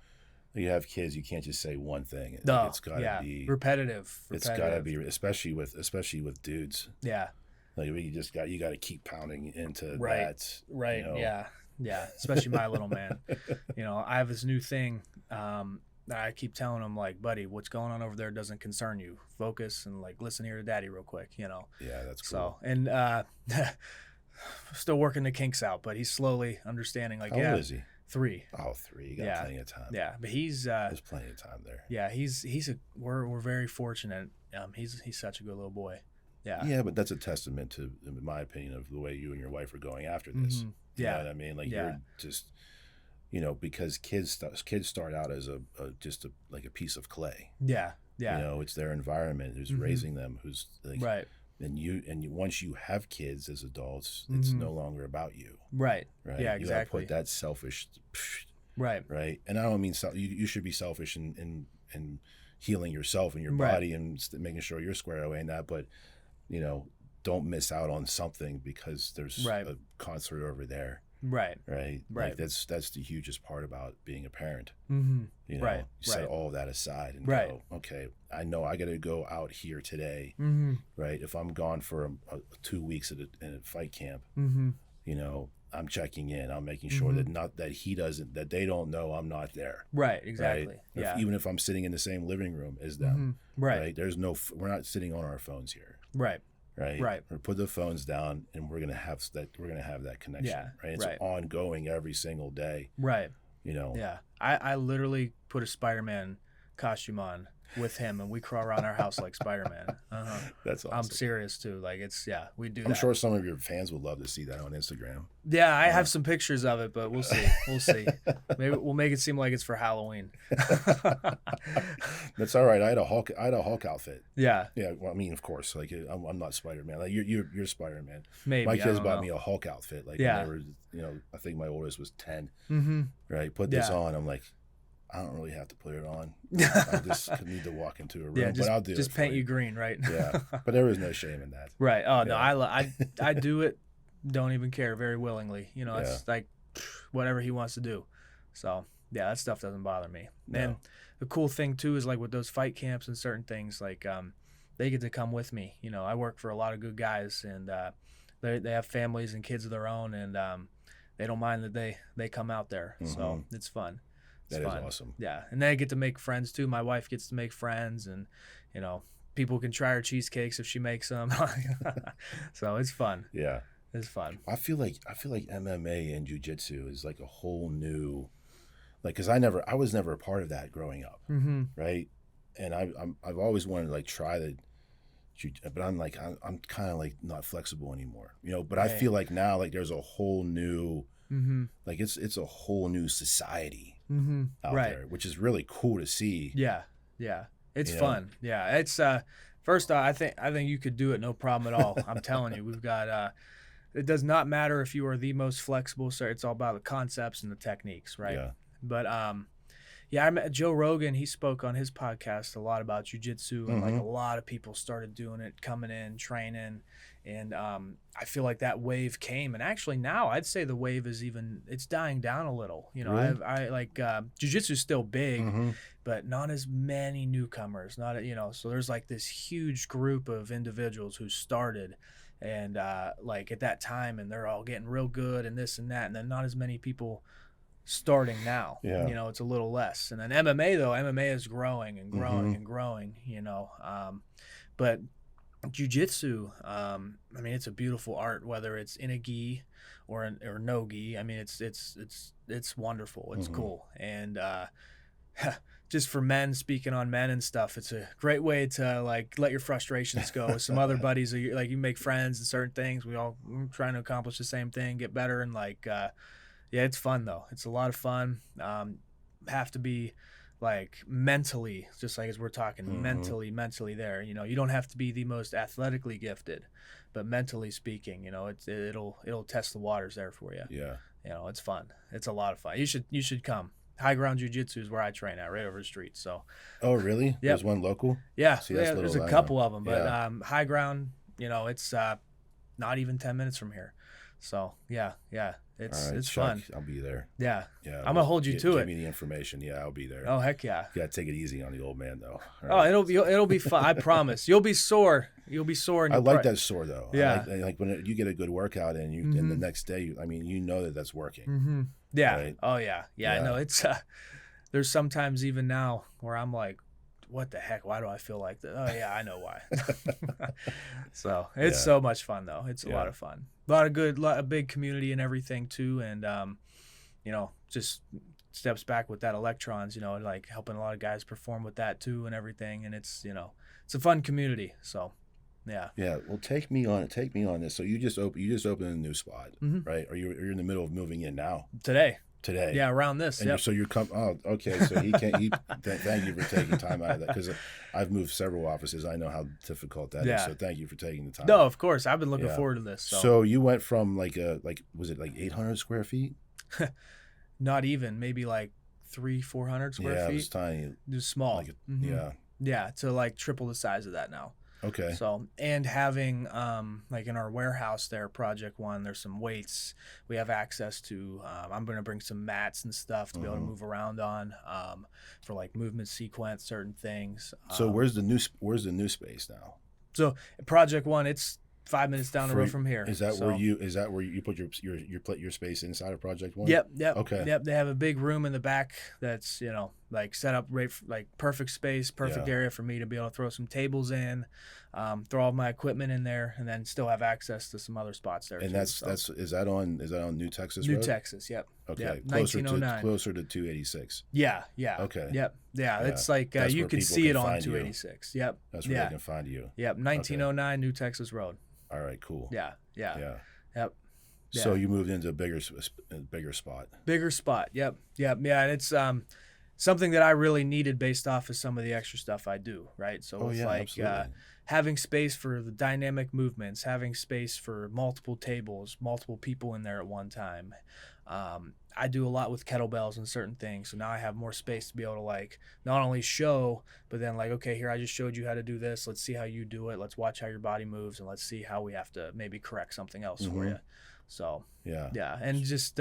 S1: You have kids, you can't just say one thing.
S2: No,
S1: it's got to be
S2: repetitive.
S1: It's got to be, especially with dudes. Yeah. Like, you got to keep pounding into that.
S2: Right.
S1: You know?
S2: Yeah. Especially my little man. You know, I have this new thing that I keep telling him, like, buddy, what's going on over there doesn't concern you. Focus and, like, listen here to daddy real quick, you know.
S1: Yeah, that's
S2: So,
S1: cool.
S2: and still working the kinks out, but he's slowly understanding, like,
S1: How old is he?
S2: 3.
S1: Oh, 3. You got plenty of time.
S2: Yeah, but he's
S1: there's plenty of time there.
S2: Yeah, we're very fortunate. He's such a good little boy. Yeah.
S1: Yeah, but that's a testament to, in my opinion, of the way you and your wife are going after this. You know what I mean? Like, you're just, you know, because kids start out as just a piece of clay. Yeah. You know, it's their environment who's raising them, who's like, right. And once you have kids as adults, it's no longer about you. Right. Yeah, exactly. You got to put that selfish. Right. And I don't mean you should be selfish in healing yourself and your body and making sure you're squared away in that, but, you know, don't miss out on something because there's a concert over there.
S2: Right.
S1: Right.
S2: Right.
S1: Like that's the hugest part about being a parent.
S2: Mm-hmm.
S1: You know,
S2: Right.
S1: you set all of that aside and
S2: right.
S1: go, okay, I know I got to go out here today.
S2: Mm-hmm.
S1: Right. If I'm gone for 2 weeks in a fight camp,
S2: Mm-hmm.
S1: you know, I'm checking in. I'm making sure that that they don't know I'm not there.
S2: Right. Exactly.
S1: Right?
S2: Yeah.
S1: Even if I'm sitting in the same living room as them.
S2: Mm-hmm. Right.
S1: There's we're not sitting on our phones here.
S2: Right.
S1: Right.
S2: Right.
S1: Or put the phones down, and we're gonna have that connection.
S2: Yeah.
S1: Right. It's ongoing every single day.
S2: Right.
S1: You know.
S2: Yeah. I literally put a Spider-Man costume on with him, and we crawl around our house like Spider-Man.
S1: That's awesome.
S2: I'm serious too. Like we do.
S1: I'm sure some of your fans would love to see that on Instagram.
S2: Yeah, I have some pictures of it, but we'll see. We'll see. Maybe we'll make it seem like it's for Halloween.
S1: That's all right. I had a Hulk outfit.
S2: Yeah.
S1: Yeah. Well, I mean, of course, like I'm not Spider-Man. Like you're Spider-Man.
S2: Maybe
S1: my kids bought me a Hulk outfit. Like
S2: yeah.
S1: when they were, you know, I think my oldest was 10.
S2: Mm-hmm.
S1: Right. Put this on. I'm like, I don't really have to put it on. I just need to walk into a room, but I'll do it.
S2: Just paint you green, right?
S1: Yeah, but there was no shame in that.
S2: Right. Oh no, I do it. Don't even care, very willingly. You know, it's like whatever he wants to do. So yeah, that stuff doesn't bother me. No. And the cool thing too is like with those fight camps and certain things, like they get to come with me. You know, I work for a lot of good guys, and they have families and kids of their own, and they don't mind that they come out there. Mm-hmm. So it's fun. That is awesome. Yeah, and then I get to make friends too. My wife gets to make friends, and you know, people can try her cheesecakes if she makes them. So it's fun.
S1: Yeah,
S2: it's fun.
S1: I feel like MMA and jiu-jitsu is like a whole new, like, because I was never a part of that growing up, right? And I've always wanted to like try the, but I'm kind of like not flexible anymore, you know. But I feel like now like there's a whole new, like it's a whole new society. Out there, which is really cool to see.
S2: Yeah, it's fun. Yeah, it's first I think you could do it no problem at all. I'm telling you, we've got it does not matter if you are the most flexible, so it's all about the concepts and the techniques, right? Yeah. But I met Joe Rogan. He spoke on his podcast a lot about jiu-jitsu, and like a lot of people started doing it, coming in, training, and I feel like that wave came. And actually now I'd say the wave is it's dying down a little. You know, really? I like jiu-jitsu is still big, but not as many newcomers. So there's like this huge group of individuals who started, and like at that time, and they're all getting real good and this and that, and then not as many people starting now. You know, it's a little less. And then MMA is growing and growing and growing, you know. But jiu-jitsu, I mean, it's a beautiful art, whether it's in a gi or no gi. I mean, it's wonderful. It's cool. And just for men, speaking on men and stuff, it's a great way to like let your frustrations go with some other buddies. Like you make friends and certain things. We're trying to accomplish the same thing, get better, and like yeah, it's fun though. It's a lot of fun. Have to be like mentally, just like as we're talking, mentally there. You know, you don't have to be the most athletically gifted, but mentally speaking, you know, it'll test the waters there for you. Yeah. You know, it's fun. It's a lot of fun. You should come. High Ground Jiu-Jitsu is where I train at, right over the street. So. Oh really? Yep. There's one local. Yeah. See, there's a couple of them, but High Ground, you know, it's not even 10 minutes from here. So yeah. It's fun. I'll be there. Yeah. I'm gonna hold you to it. Give me the information. Yeah, I'll be there. Oh heck yeah. You gotta take it easy on the old man though. Right. Oh, it'll be fun. I promise. You'll be sore. I like that sore though. Yeah. I like when you get a good workout and and the next day, I mean, you know that's working. Yeah. Right? Oh yeah. I know it's. There's sometimes even now where I'm like, what the heck? Why do I feel like that? Oh yeah, I know why. So it's so much fun though. It's a lot of fun. A big community and everything too, and you know, just steps back with that electrons, you know, like helping a lot of guys perform with that too and everything, and it's, you know, it's a fun community. So yeah. Well, take me on this. So you just opened a new spot, right? Or you're in the middle of moving in now? Today. Yeah, around this. And so you're okay. So thank you for taking time out of that, because I've moved several offices. I know how difficult that is. So thank you for taking the time. No, of course. I've been looking forward to this. So you went from was it like 800 square feet? Not even, maybe like 300-400 square feet. Yeah, it was tiny. It was small. Yeah, to like triple the size of that now.
S1: Okay.
S2: So, and having, like in our warehouse there, Project One, there's some weights we have access to. I'm going to bring some mats and stuff to be able to move around on, for like movement sequence, certain things.
S1: So where's the new space now?
S2: So Project One, it's 5 minutes down the road from here.
S1: Is that where you put your space inside of Project One?
S2: Yep.
S1: Okay.
S2: Yep. They have a big room in the back that's, like set up right for, like perfect space, perfect area for me to be able to throw some tables in, throw all my equipment in there, and then still have access to some other spots there.
S1: And is that on New Texas
S2: New
S1: Road?
S2: Texas, yep.
S1: Okay.
S2: Yep.
S1: Closer
S2: 1909.
S1: Closer to 286.
S2: Yeah.
S1: Okay.
S2: Yep. Yeah. It's like
S1: That's
S2: you
S1: where
S2: can
S1: people
S2: see
S1: can
S2: it on
S1: find
S2: 286. Yep.
S1: That's where they can find you.
S2: Yep. 1909 New Texas Road.
S1: All right. Cool.
S2: Yeah.
S1: Yep.
S2: Yeah.
S1: So you moved into a bigger spot.
S2: Bigger spot. Yep. Yeah. And it's something that I really needed based off of some of the extra stuff I do. Right. So it's like having space for the dynamic movements, having space for multiple tables, multiple people in there at one time. I do a lot with kettlebells and certain things. So now I have more space to be able to like not only show, but then like, okay, here I just showed you how to do this. Let's see how you do it. Let's watch how your body moves, and let's see how we have to maybe correct something else for you. So yeah. And just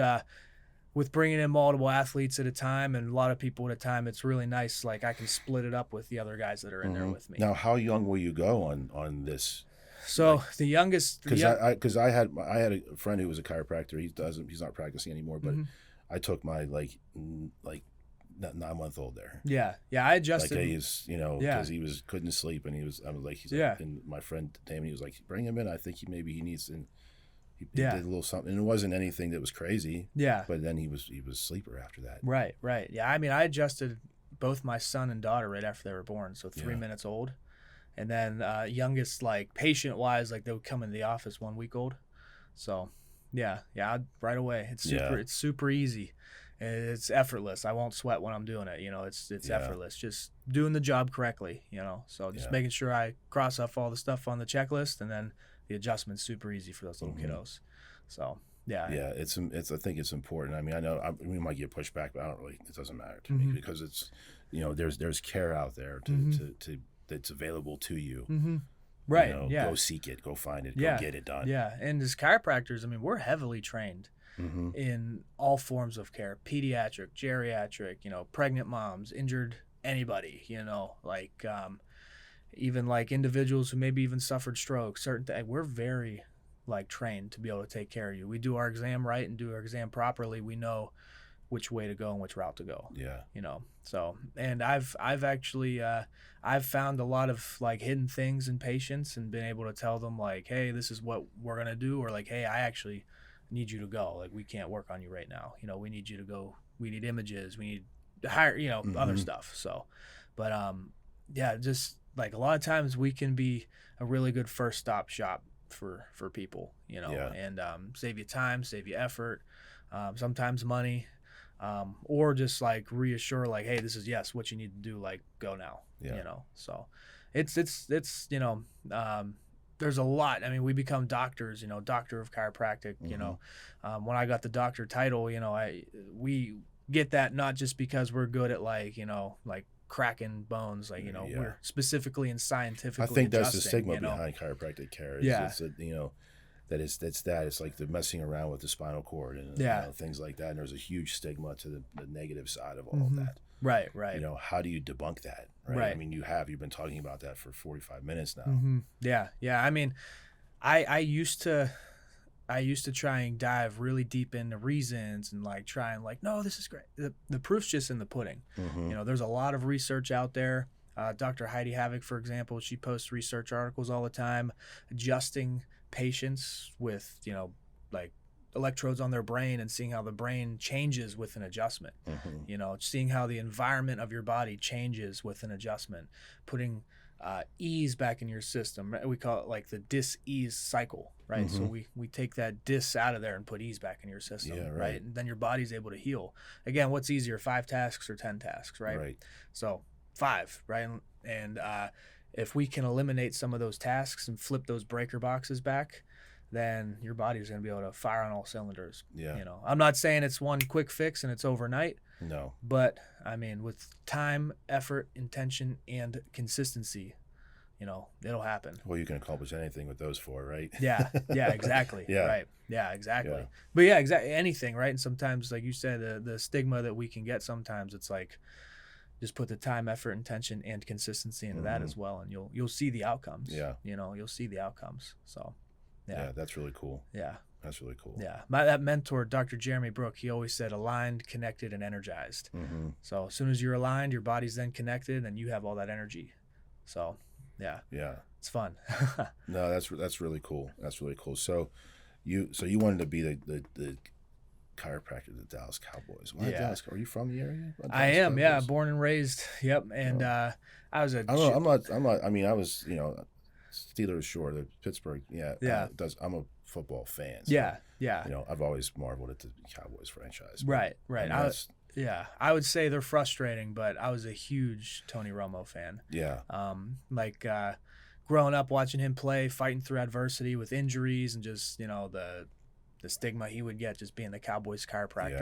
S2: with bringing in multiple athletes at a time and a lot of people at a time, it's really nice. Like I can split it up with the other guys that are in there with me.
S1: Now, how young will you go on this?
S2: So the youngest,
S1: because I had a friend who was a chiropractor. He's not practicing anymore, but I took my like 9-month-old there.
S2: Yeah. I adjusted.
S1: Like he's because he couldn't sleep, and and my friend Damon, he was like, bring him in. I think he needs. And he did a little something, and it wasn't anything that was crazy. Yeah. But then he was a sleeper after that.
S2: Right. Yeah. I mean, I adjusted both my son and daughter right after they were born, so 3 minutes old. And then youngest, like patient-wise, like they would come in the office 1 week old. So, yeah, right away. It's super easy. It's effortless. I won't sweat when I'm doing it. It's effortless. Just doing the job correctly. So just making sure I cross off all the stuff on the checklist, and then the adjustment's super easy for those little kiddos. So yeah.
S1: I think it's important. I mean, I know we might get pushed back, but it doesn't matter to me because it's there's care out there to that's available to you.
S2: Right.
S1: Go seek it, go find it, go get it done.
S2: Yeah. And as chiropractors, I mean, we're heavily trained in all forms of care, pediatric, geriatric, pregnant moms, injured anybody, like even like individuals who maybe even suffered strokes, certain things. We're very like trained to be able to take care of you. We do our exam right and do our exam properly. We know which way to go and which route to go.
S1: Yeah.
S2: So, and I've actually, I've found a lot of like hidden things in patients and been able to tell them like, hey, this is what we're going to do. Or like, hey, I actually need you to go. Like, we can't work on you right now. We need you to go. We need images. We need to hire, other stuff. So, but, just like a lot of times we can be a really good first stop shop for people, and save you time, save you effort, sometimes money. Or just like reassure like, hey, this is what you need to do, like go now. So it's there's a lot. I mean, we become doctors, doctor of chiropractic. When I got the doctor title, we get that not just because we're good at like cracking bones, like we're specifically and scientifically.
S1: I think that's the stigma behind chiropractic care. It's like the messing around with the spinal cord and things like that. And there's a huge stigma to the negative side of all of that.
S2: Right.
S1: How do you debunk that? Right. I mean, you've been talking about that for 45 minutes now.
S2: Yeah. I mean, I used to try and dive really deep into reasons and like try and like, no, this is great. The proof's just in the pudding. There's a lot of research out there. Dr. Heidi Havoc, for example, she posts research articles all the time, adjusting patients with like electrodes on their brain and seeing how the brain changes with an adjustment. Seeing how the environment of your body changes with an adjustment, putting ease back in your system. We call it like the dis-ease cycle, right? So we take that dis out of there and put ease back in your system, right? And then your body's able to heal. Again, what's easier, 5 tasks or 10 tasks, right? So 5, right? And if we can eliminate some of those tasks and flip those breaker boxes back, then your body's going to be able to fire on all cylinders. I'm not saying it's one quick fix and it's overnight.
S1: No.
S2: But I mean, with time, effort, intention, and consistency, it'll happen.
S1: Well, you can accomplish anything with those four, right?
S2: Yeah, exactly.
S1: Yeah.
S2: Right. Yeah, exactly.
S1: Yeah.
S2: But yeah, exactly, anything, right? And sometimes, like you said, the stigma that we can get sometimes, it's like just put the time, effort, intention, and consistency into that as well, and you'll see the outcomes.
S1: Yeah.
S2: You'll see the outcomes. So,
S1: Yeah, that's really cool.
S2: Yeah.
S1: That's really cool.
S2: Yeah. That mentor, Dr. Jeremy Brook, he always said aligned, connected, and energized. So as soon as you're aligned, your body's then connected, and you have all that energy. So, yeah. It's fun.
S1: No, that's really cool. That's really cool. So you wanted to be the chiropractor of the Dallas Cowboys. Why Dallas? Are you from the area?
S2: I am. Cowboys? Yeah, born and raised. Yep. And I was a.
S1: I'm not. I mean, I was. Steelers, sure. The Pittsburgh. Yeah. I'm a football fan. So,
S2: yeah.
S1: I've always marveled at the Cowboys franchise.
S2: Right. I would say they're frustrating, but I was a huge Tony Romo fan.
S1: Yeah.
S2: Growing up watching him play, fighting through adversity with injuries, and just the stigma he would get just being the Cowboys quarterback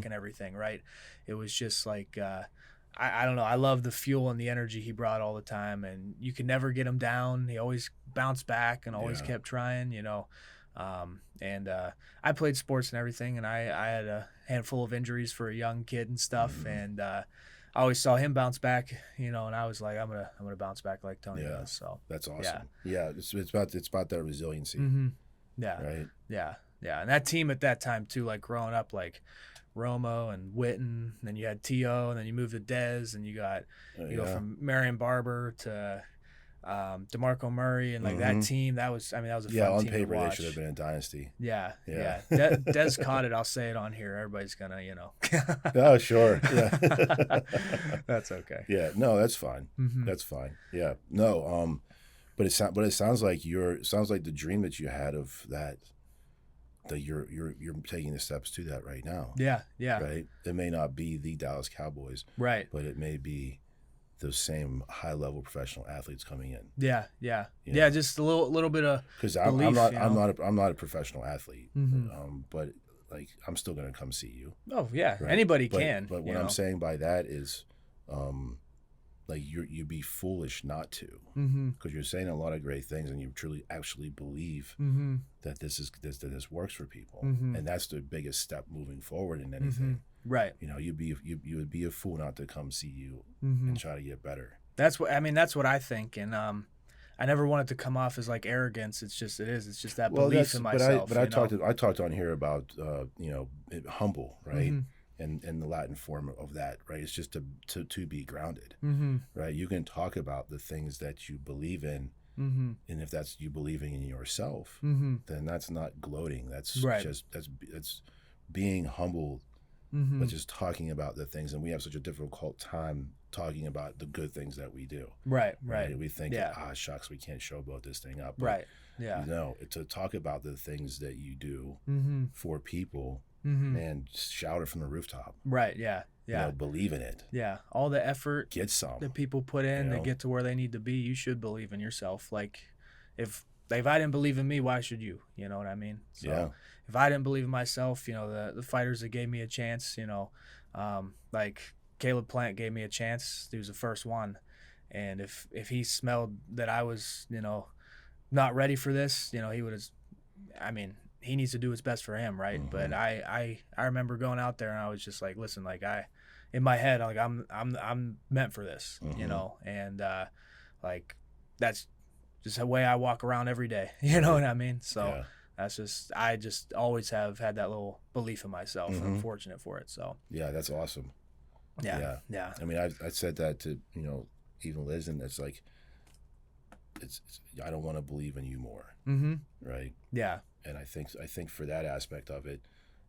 S2: and everything. Right. It was just like. I don't know. I love the fuel and the energy he brought all the time, and you could never get him down. He always bounced back and always kept trying, I played sports and everything, and I had a handful of injuries for a young kid and stuff, and I always saw him bounce back, and I was like, I'm gonna bounce back like Tony does. So
S1: that's awesome. Yeah, it's about that resiliency.
S2: Yeah.
S1: Right.
S2: Yeah. And that team at that time too, like growing up, like Romo and Witten, and then you had T.O., and then you moved to Dez, and you got go from Marion Barber to DeMarco Murray, and like that team, that was a fun team to watch.
S1: Yeah, on paper they should have been a dynasty.
S2: Yeah. Dez caught it. I'll say it on here. Everybody's gonna,
S1: Oh, sure. Yeah.
S2: That's okay.
S1: Yeah. No, that's fine. That's fine. Yeah. No. But it sounds like the dream that you had of that you're taking the steps to that right now.
S2: Yeah.
S1: Right. It may not be the Dallas Cowboys.
S2: Right.
S1: But it may be those same high level professional athletes coming in.
S2: Yeah. Just a little bit of
S1: because I'm not a professional athlete. But like I'm still gonna come see you.
S2: Oh yeah, right? Anybody can.
S1: But what I'm saying by that is, like you'd be foolish not to, because you're saying a lot of great things and you truly actually believe that this works for people, and that's the biggest step moving forward in anything.
S2: Right.
S1: You would be a fool not to come see you and try to get better.
S2: That's what I think, and I never want it to come off as like arrogance. It's just that belief in myself.
S1: But I talked on here about humble, right? And the Latin form of that, right? It's just to be grounded, right? You can talk about the things that you believe in, and if that's you believing in yourself, then that's not gloating. That's that's being humble, but just talking about the things. And we have such a difficult time talking about the good things that we do. Right. We think, shucks, we can't showboat this thing up. But,
S2: right. Yeah.
S1: To talk about the things that you do for people. And shout it from the rooftop.
S2: Right. Yeah.
S1: Believe in it.
S2: Yeah. All the effort
S1: get some
S2: that people put in to get to where they need to be. You should believe in yourself. Like if I didn't believe in me, why should you? You know what I mean? So if I didn't believe in myself, the fighters that gave me a chance, like Caleb Plant gave me a chance. He was the first one. And if he smelled that I was, not ready for this, he would have, he needs to do what's best for him, right? But I remember going out there and I was just like, listen, like in my head, like I'm meant for this, and like that's just the way I walk around every day, you know what I mean? So that's I just always have had that little belief in myself, and I'm fortunate for it. So
S1: that's awesome.
S2: Yeah.
S1: I mean, I said that to even Liz, and it's like it's I don't want to believe in you more, right? Yeah. And I think for that aspect of it,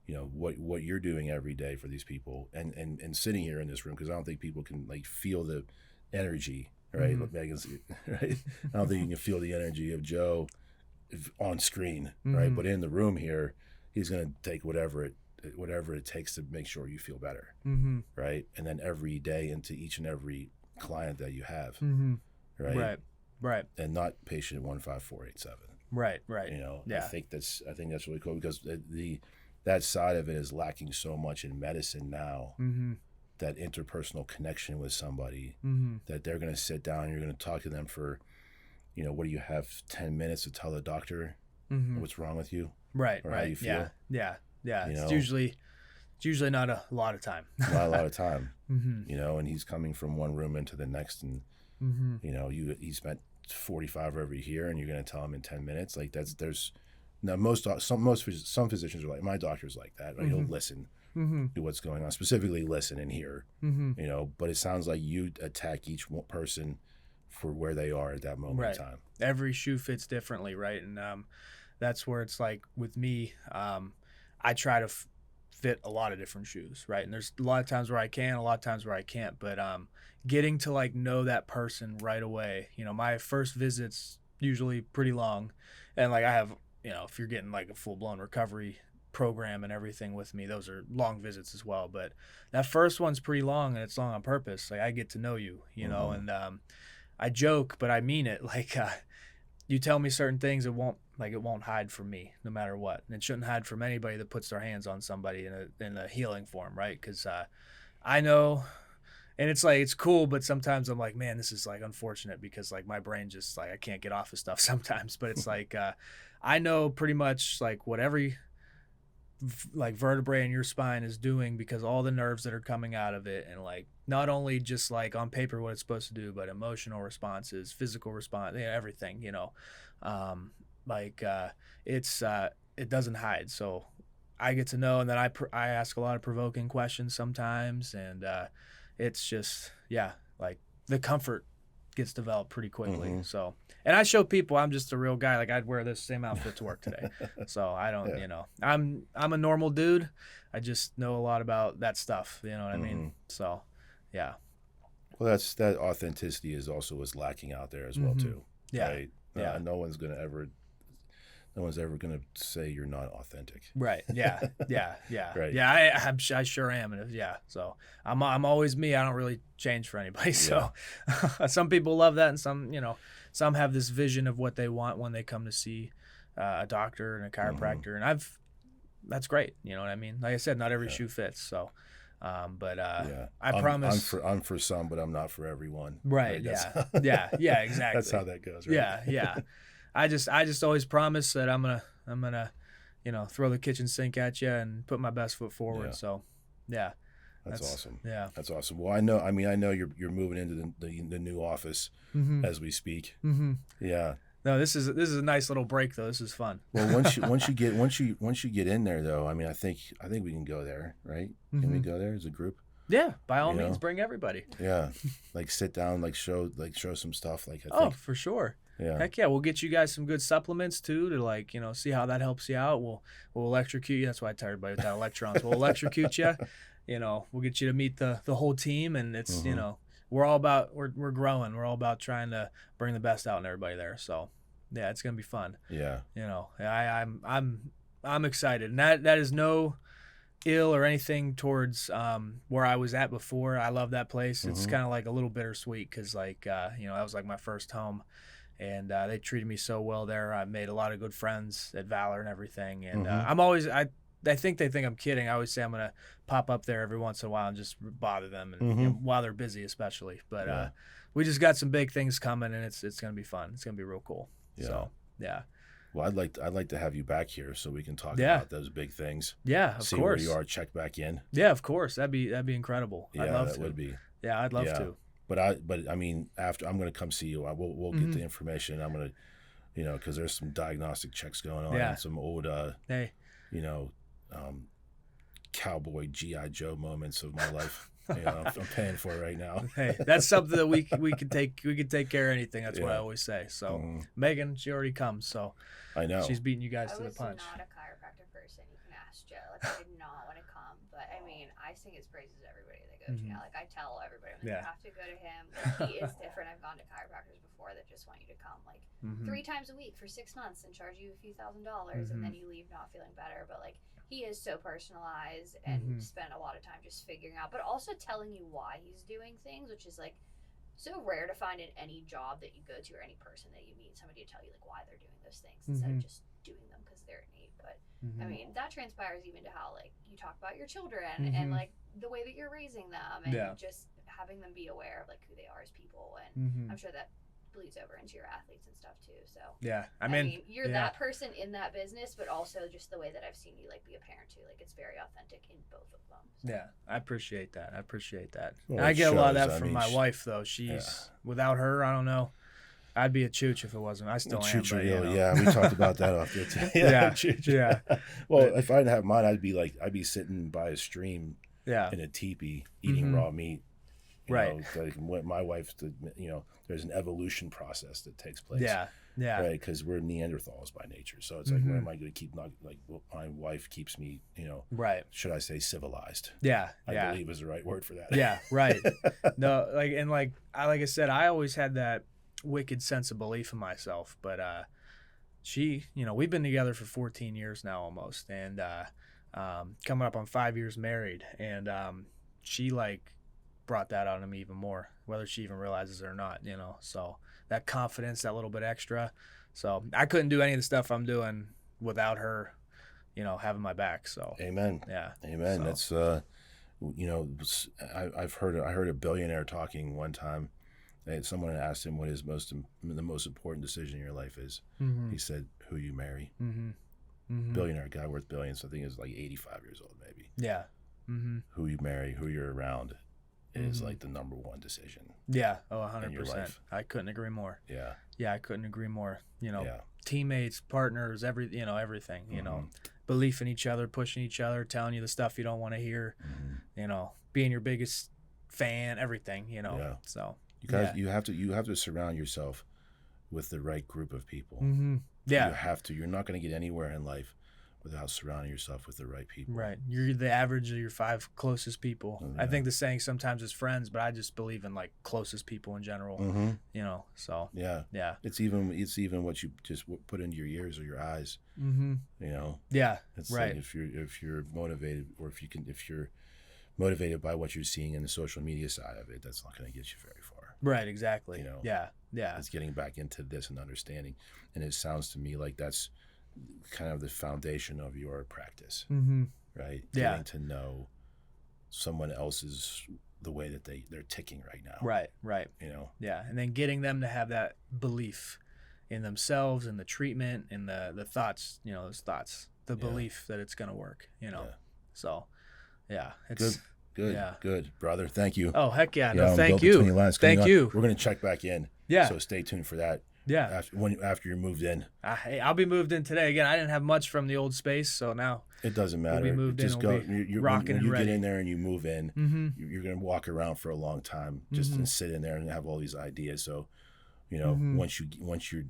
S1: what you're doing every day for these people, and sitting here in this room, because I don't think people can like feel the energy, right? Megan's right. I don't think you can feel the energy of Joe on screen, right? But in the room here, he's gonna take whatever it takes to make sure you feel better, right? And then every day into each and every client that you have, right, and not patient 15487. Right. I think that's really cool, because that side of it is lacking so much in medicine now, that interpersonal connection with somebody, that they're going to sit down and you're going to talk to them for, what do you have, 10 minutes to tell the doctor what's wrong with you?
S2: Right.
S1: Or
S2: right.
S1: how you feel?
S2: Yeah. It's usually not a lot of time.
S1: Not a lot of time, and he's coming from one room into the next, and, he spent 45 over here and you're going to tell him in 10 minutes. Like some physicians are like, my doctor's like that, right? He'll listen to what's going on, specifically listen and hear, but it sounds like you attack each person for where they are at that moment in time.
S2: Every shoe fits differently, right? And that's where it's like with me, I try to fit a lot of different shoes, right? And there's a lot of times where I can, a lot of times where I can't, but getting to like know that person right away, my first visit's usually pretty long, and like I have, if you're getting like a full-blown recovery program and everything with me, those are long visits as well, but that first one's pretty long, and it's long on purpose. Like I get to know you, and I joke, but I mean it. Like you tell me certain things, it won't hide from me no matter what. And it shouldn't hide from anybody that puts their hands on somebody in a healing form, right? Because I know, and it's like, it's cool, but sometimes I'm like, man, this is like unfortunate because like my brain just like, I can't get off of stuff sometimes. But it's like I know pretty much like what every like vertebrae in your spine is doing, because all the nerves that are coming out of it, and like not only just like on paper what it's supposed to do, but emotional responses, physical response, everything, it doesn't hide. So I get to know, and then I ask a lot of provoking questions sometimes, and it's just like the comfort gets developed pretty quickly. So, and I show people I'm just a real guy. Like I'd wear this same outfit to work today. So I don't, I'm a normal dude. I just know a lot about that stuff. You know what I mean? So, yeah.
S1: Well, that authenticity is also what's lacking out there as well too.
S2: Yeah.
S1: Right? No one's ever gonna say you're not authentic.
S2: Right. Yeah.
S1: Right.
S2: Yeah. I sure am. And so I'm always me. I don't really change for anybody. So some people love that, and some have this vision of what they want when they come to see a doctor and a chiropractor, and that's great. You know what I mean? Like I said, not every shoe fits. So, I promise.
S1: I'm for some, but I'm not for everyone.
S2: Right. Yeah. Exactly.
S1: That's how that goes. Right?
S2: Yeah. I just always promise that I'm gonna throw the kitchen sink at you and put my best foot forward.
S1: Yeah.
S2: So
S1: that's awesome.
S2: Yeah,
S1: that's awesome. Well, I know you're moving into the new office as we speak. Yeah.
S2: No, this is a nice little break though. This is fun.
S1: Well, once you get in there though, I mean, I think we can go there, right? Can we go there as a group?
S2: Yeah, by all means, bring everybody.
S1: Yeah, like sit down, like show some stuff. Like I think,
S2: for sure.
S1: Yeah.
S2: Heck yeah, we'll get you guys some good supplements too to like see how that helps you out. We'll electrocute you. That's why I tell everybody with that electrons. We'll electrocute you. We'll get you to meet the whole team, and it's we're all about we're growing. We're all about trying to bring the best out in everybody there. So yeah, it's gonna be fun.
S1: Yeah.
S2: I'm excited, and that is no ill or anything towards where I was at before. I love that place. It's kind of like a little bittersweet because like that was like my first home, and they treated me so well there. I made a lot of good friends at Valor and everything, and I'm always I think they think I'm kidding. I always say I'm gonna pop up there every once in a while and just bother them, and while they're busy especially. But we just got some big things coming, and it's gonna be fun. It's gonna be real cool.
S1: Yeah.
S2: So yeah.
S1: Well, I'd like to have you back here so we can talk about those big things.
S2: Yeah, of
S1: See
S2: course.
S1: See where you are, check back in.
S2: Yeah, of course. That'd be incredible.
S1: Yeah,
S2: I'd love
S1: that
S2: to.
S1: would be.
S2: Yeah, I'd love to.
S1: But I mean, after I'm going to come see you. We'll get the information. I'm going to, because there's some diagnostic checks going on and some old, cowboy GI Joe moments of my life. I'm paying for it right now.
S2: Hey, that's something that we could take care of anything. That's what I always say. So Megan, she already comes. So
S1: I know
S2: she's beating you guys to the punch.
S3: I was not a chiropractic person. You can ask Joe. Like I did not want to come, but I mean, I sing his praises to everybody that goes to now. Like I tell everybody, you have to go to him. Like, he is different. I've gone to chiropractors before that just want you to come like 3 times a week for 6 months and charge you a few $1,000s, and then you leave not feeling better. But like he is so personalized and spent a lot of time just figuring out, but also telling you why he's doing things, which is like so rare to find in any job that you go to or any person that you meet, somebody to tell you like why they're doing those things instead of just doing them because they're innate. But I mean, that transpires even to how like you talk about your children and like the way that you're raising them, and just having them be aware of like who they are as people, and I'm sure that bleeds over into your athletes and stuff too. So I mean you're that person in that business, but also just the way that I've seen you like be a parent too, like it's very authentic in both of them. So.
S2: I appreciate that.
S1: Well,
S2: I get a lot of that from my wife though. She's without her, I don't know, I'd be a chooch if it wasn't. I still am. But,
S1: yeah, we talked about that off there too.
S2: yeah.
S1: Well, if I didn't have mine, I'd be sitting by a stream in a teepee eating raw meat. You know, like my wife's, there's an evolution process that takes place.
S2: Yeah.
S1: Right, because we're Neanderthals by nature. So it's like, where am I going to keep my wife keeps me, should I say civilized?
S2: Yeah.
S1: I believe is the right word for that.
S2: Yeah, right. No, like I said, I always had that wicked sense of belief in myself. But she, we've been together for 14 years now almost, and coming up on 5 years married, and she brought that out of me even more, whether she even realizes it or not, so that confidence, that little bit extra. So I couldn't do any of the stuff I'm doing without her, having my back. So
S1: amen.
S2: Yeah.
S1: Amen. So. That's I heard a billionaire talking one time, and someone asked him what his the most important decision in your life is. He said, who you marry. Billionaire guy worth billions. I think he was like 85 years old maybe.
S2: Yeah.
S1: Who you marry, who you're around is like the number one decision.
S2: Yeah. Oh, 100%. I couldn't agree more. Yeah, I couldn't agree more. Teammates, partners, everything, belief in each other, pushing each other, telling you the stuff you don't want to hear, being your biggest fan, everything, So
S1: you have to surround yourself with the right group of people.
S2: Yeah.
S1: You have to. You're not going to get anywhere in life without surrounding yourself with the right people.
S2: Right. You're the average of your 5 closest people. I think the saying sometimes is friends, but I just believe in closest people in general, so. Yeah.
S1: It's even what you just put into your ears or your eyes,
S2: Yeah.
S1: It's
S2: right.
S1: Like if you're motivated, or if you're motivated by what you're seeing in the social media side of it, that's not going to get you very far.
S2: Right. Exactly. Yeah.
S1: It's getting back into this and understanding. And it sounds to me like that's kind of the foundation of your practice, right?
S2: Yeah.
S1: Getting to know someone else's, the way that they're ticking right now.
S2: Right. Yeah. And then getting them to have that belief in themselves and the treatment and the thoughts, those thoughts, the belief that it's going to work, So, it's
S1: Good, brother. Thank you.
S2: Oh, heck yeah. No, thank you. Thank you.
S1: We're going to check back in.
S2: Yeah.
S1: So stay tuned for that.
S2: Yeah.
S1: After you're moved in.
S2: Hey, I'll be moved in today. Again, I didn't have much from the old space, so now
S1: it doesn't matter.
S2: We'll be moved
S1: just
S2: in,
S1: go.
S2: We'll
S1: When you
S2: ready.
S1: get in there and you move in, you're going to walk around for a long time, just and sit in there and have all these ideas. So, once you're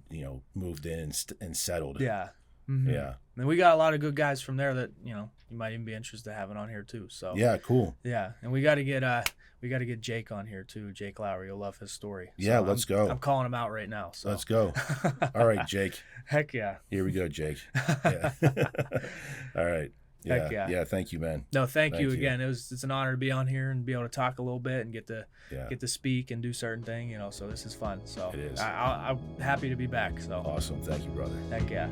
S1: moved in and settled.
S2: Yeah.
S1: Yeah.
S2: And we got a lot of good guys from there that you might even be interested in having on here too. So
S1: yeah, cool.
S2: Yeah, and we got to get Jake on here too. Jake Lowry, you'll love his story.
S1: Yeah,
S2: so
S1: let's go.
S2: I'm calling him out right now. So
S1: let's go. All right, Jake.
S2: Heck yeah.
S1: Here we go, Jake. Yeah. All right. Yeah.
S2: Heck yeah.
S1: Yeah. Thank you, man.
S2: No, thank you again. It's an honor to be on here and be able to talk a little bit and get to speak and do certain things. So this is fun. So
S1: it is.
S2: I'm happy to be back. So
S1: awesome. Thank you, brother.
S2: Heck yeah.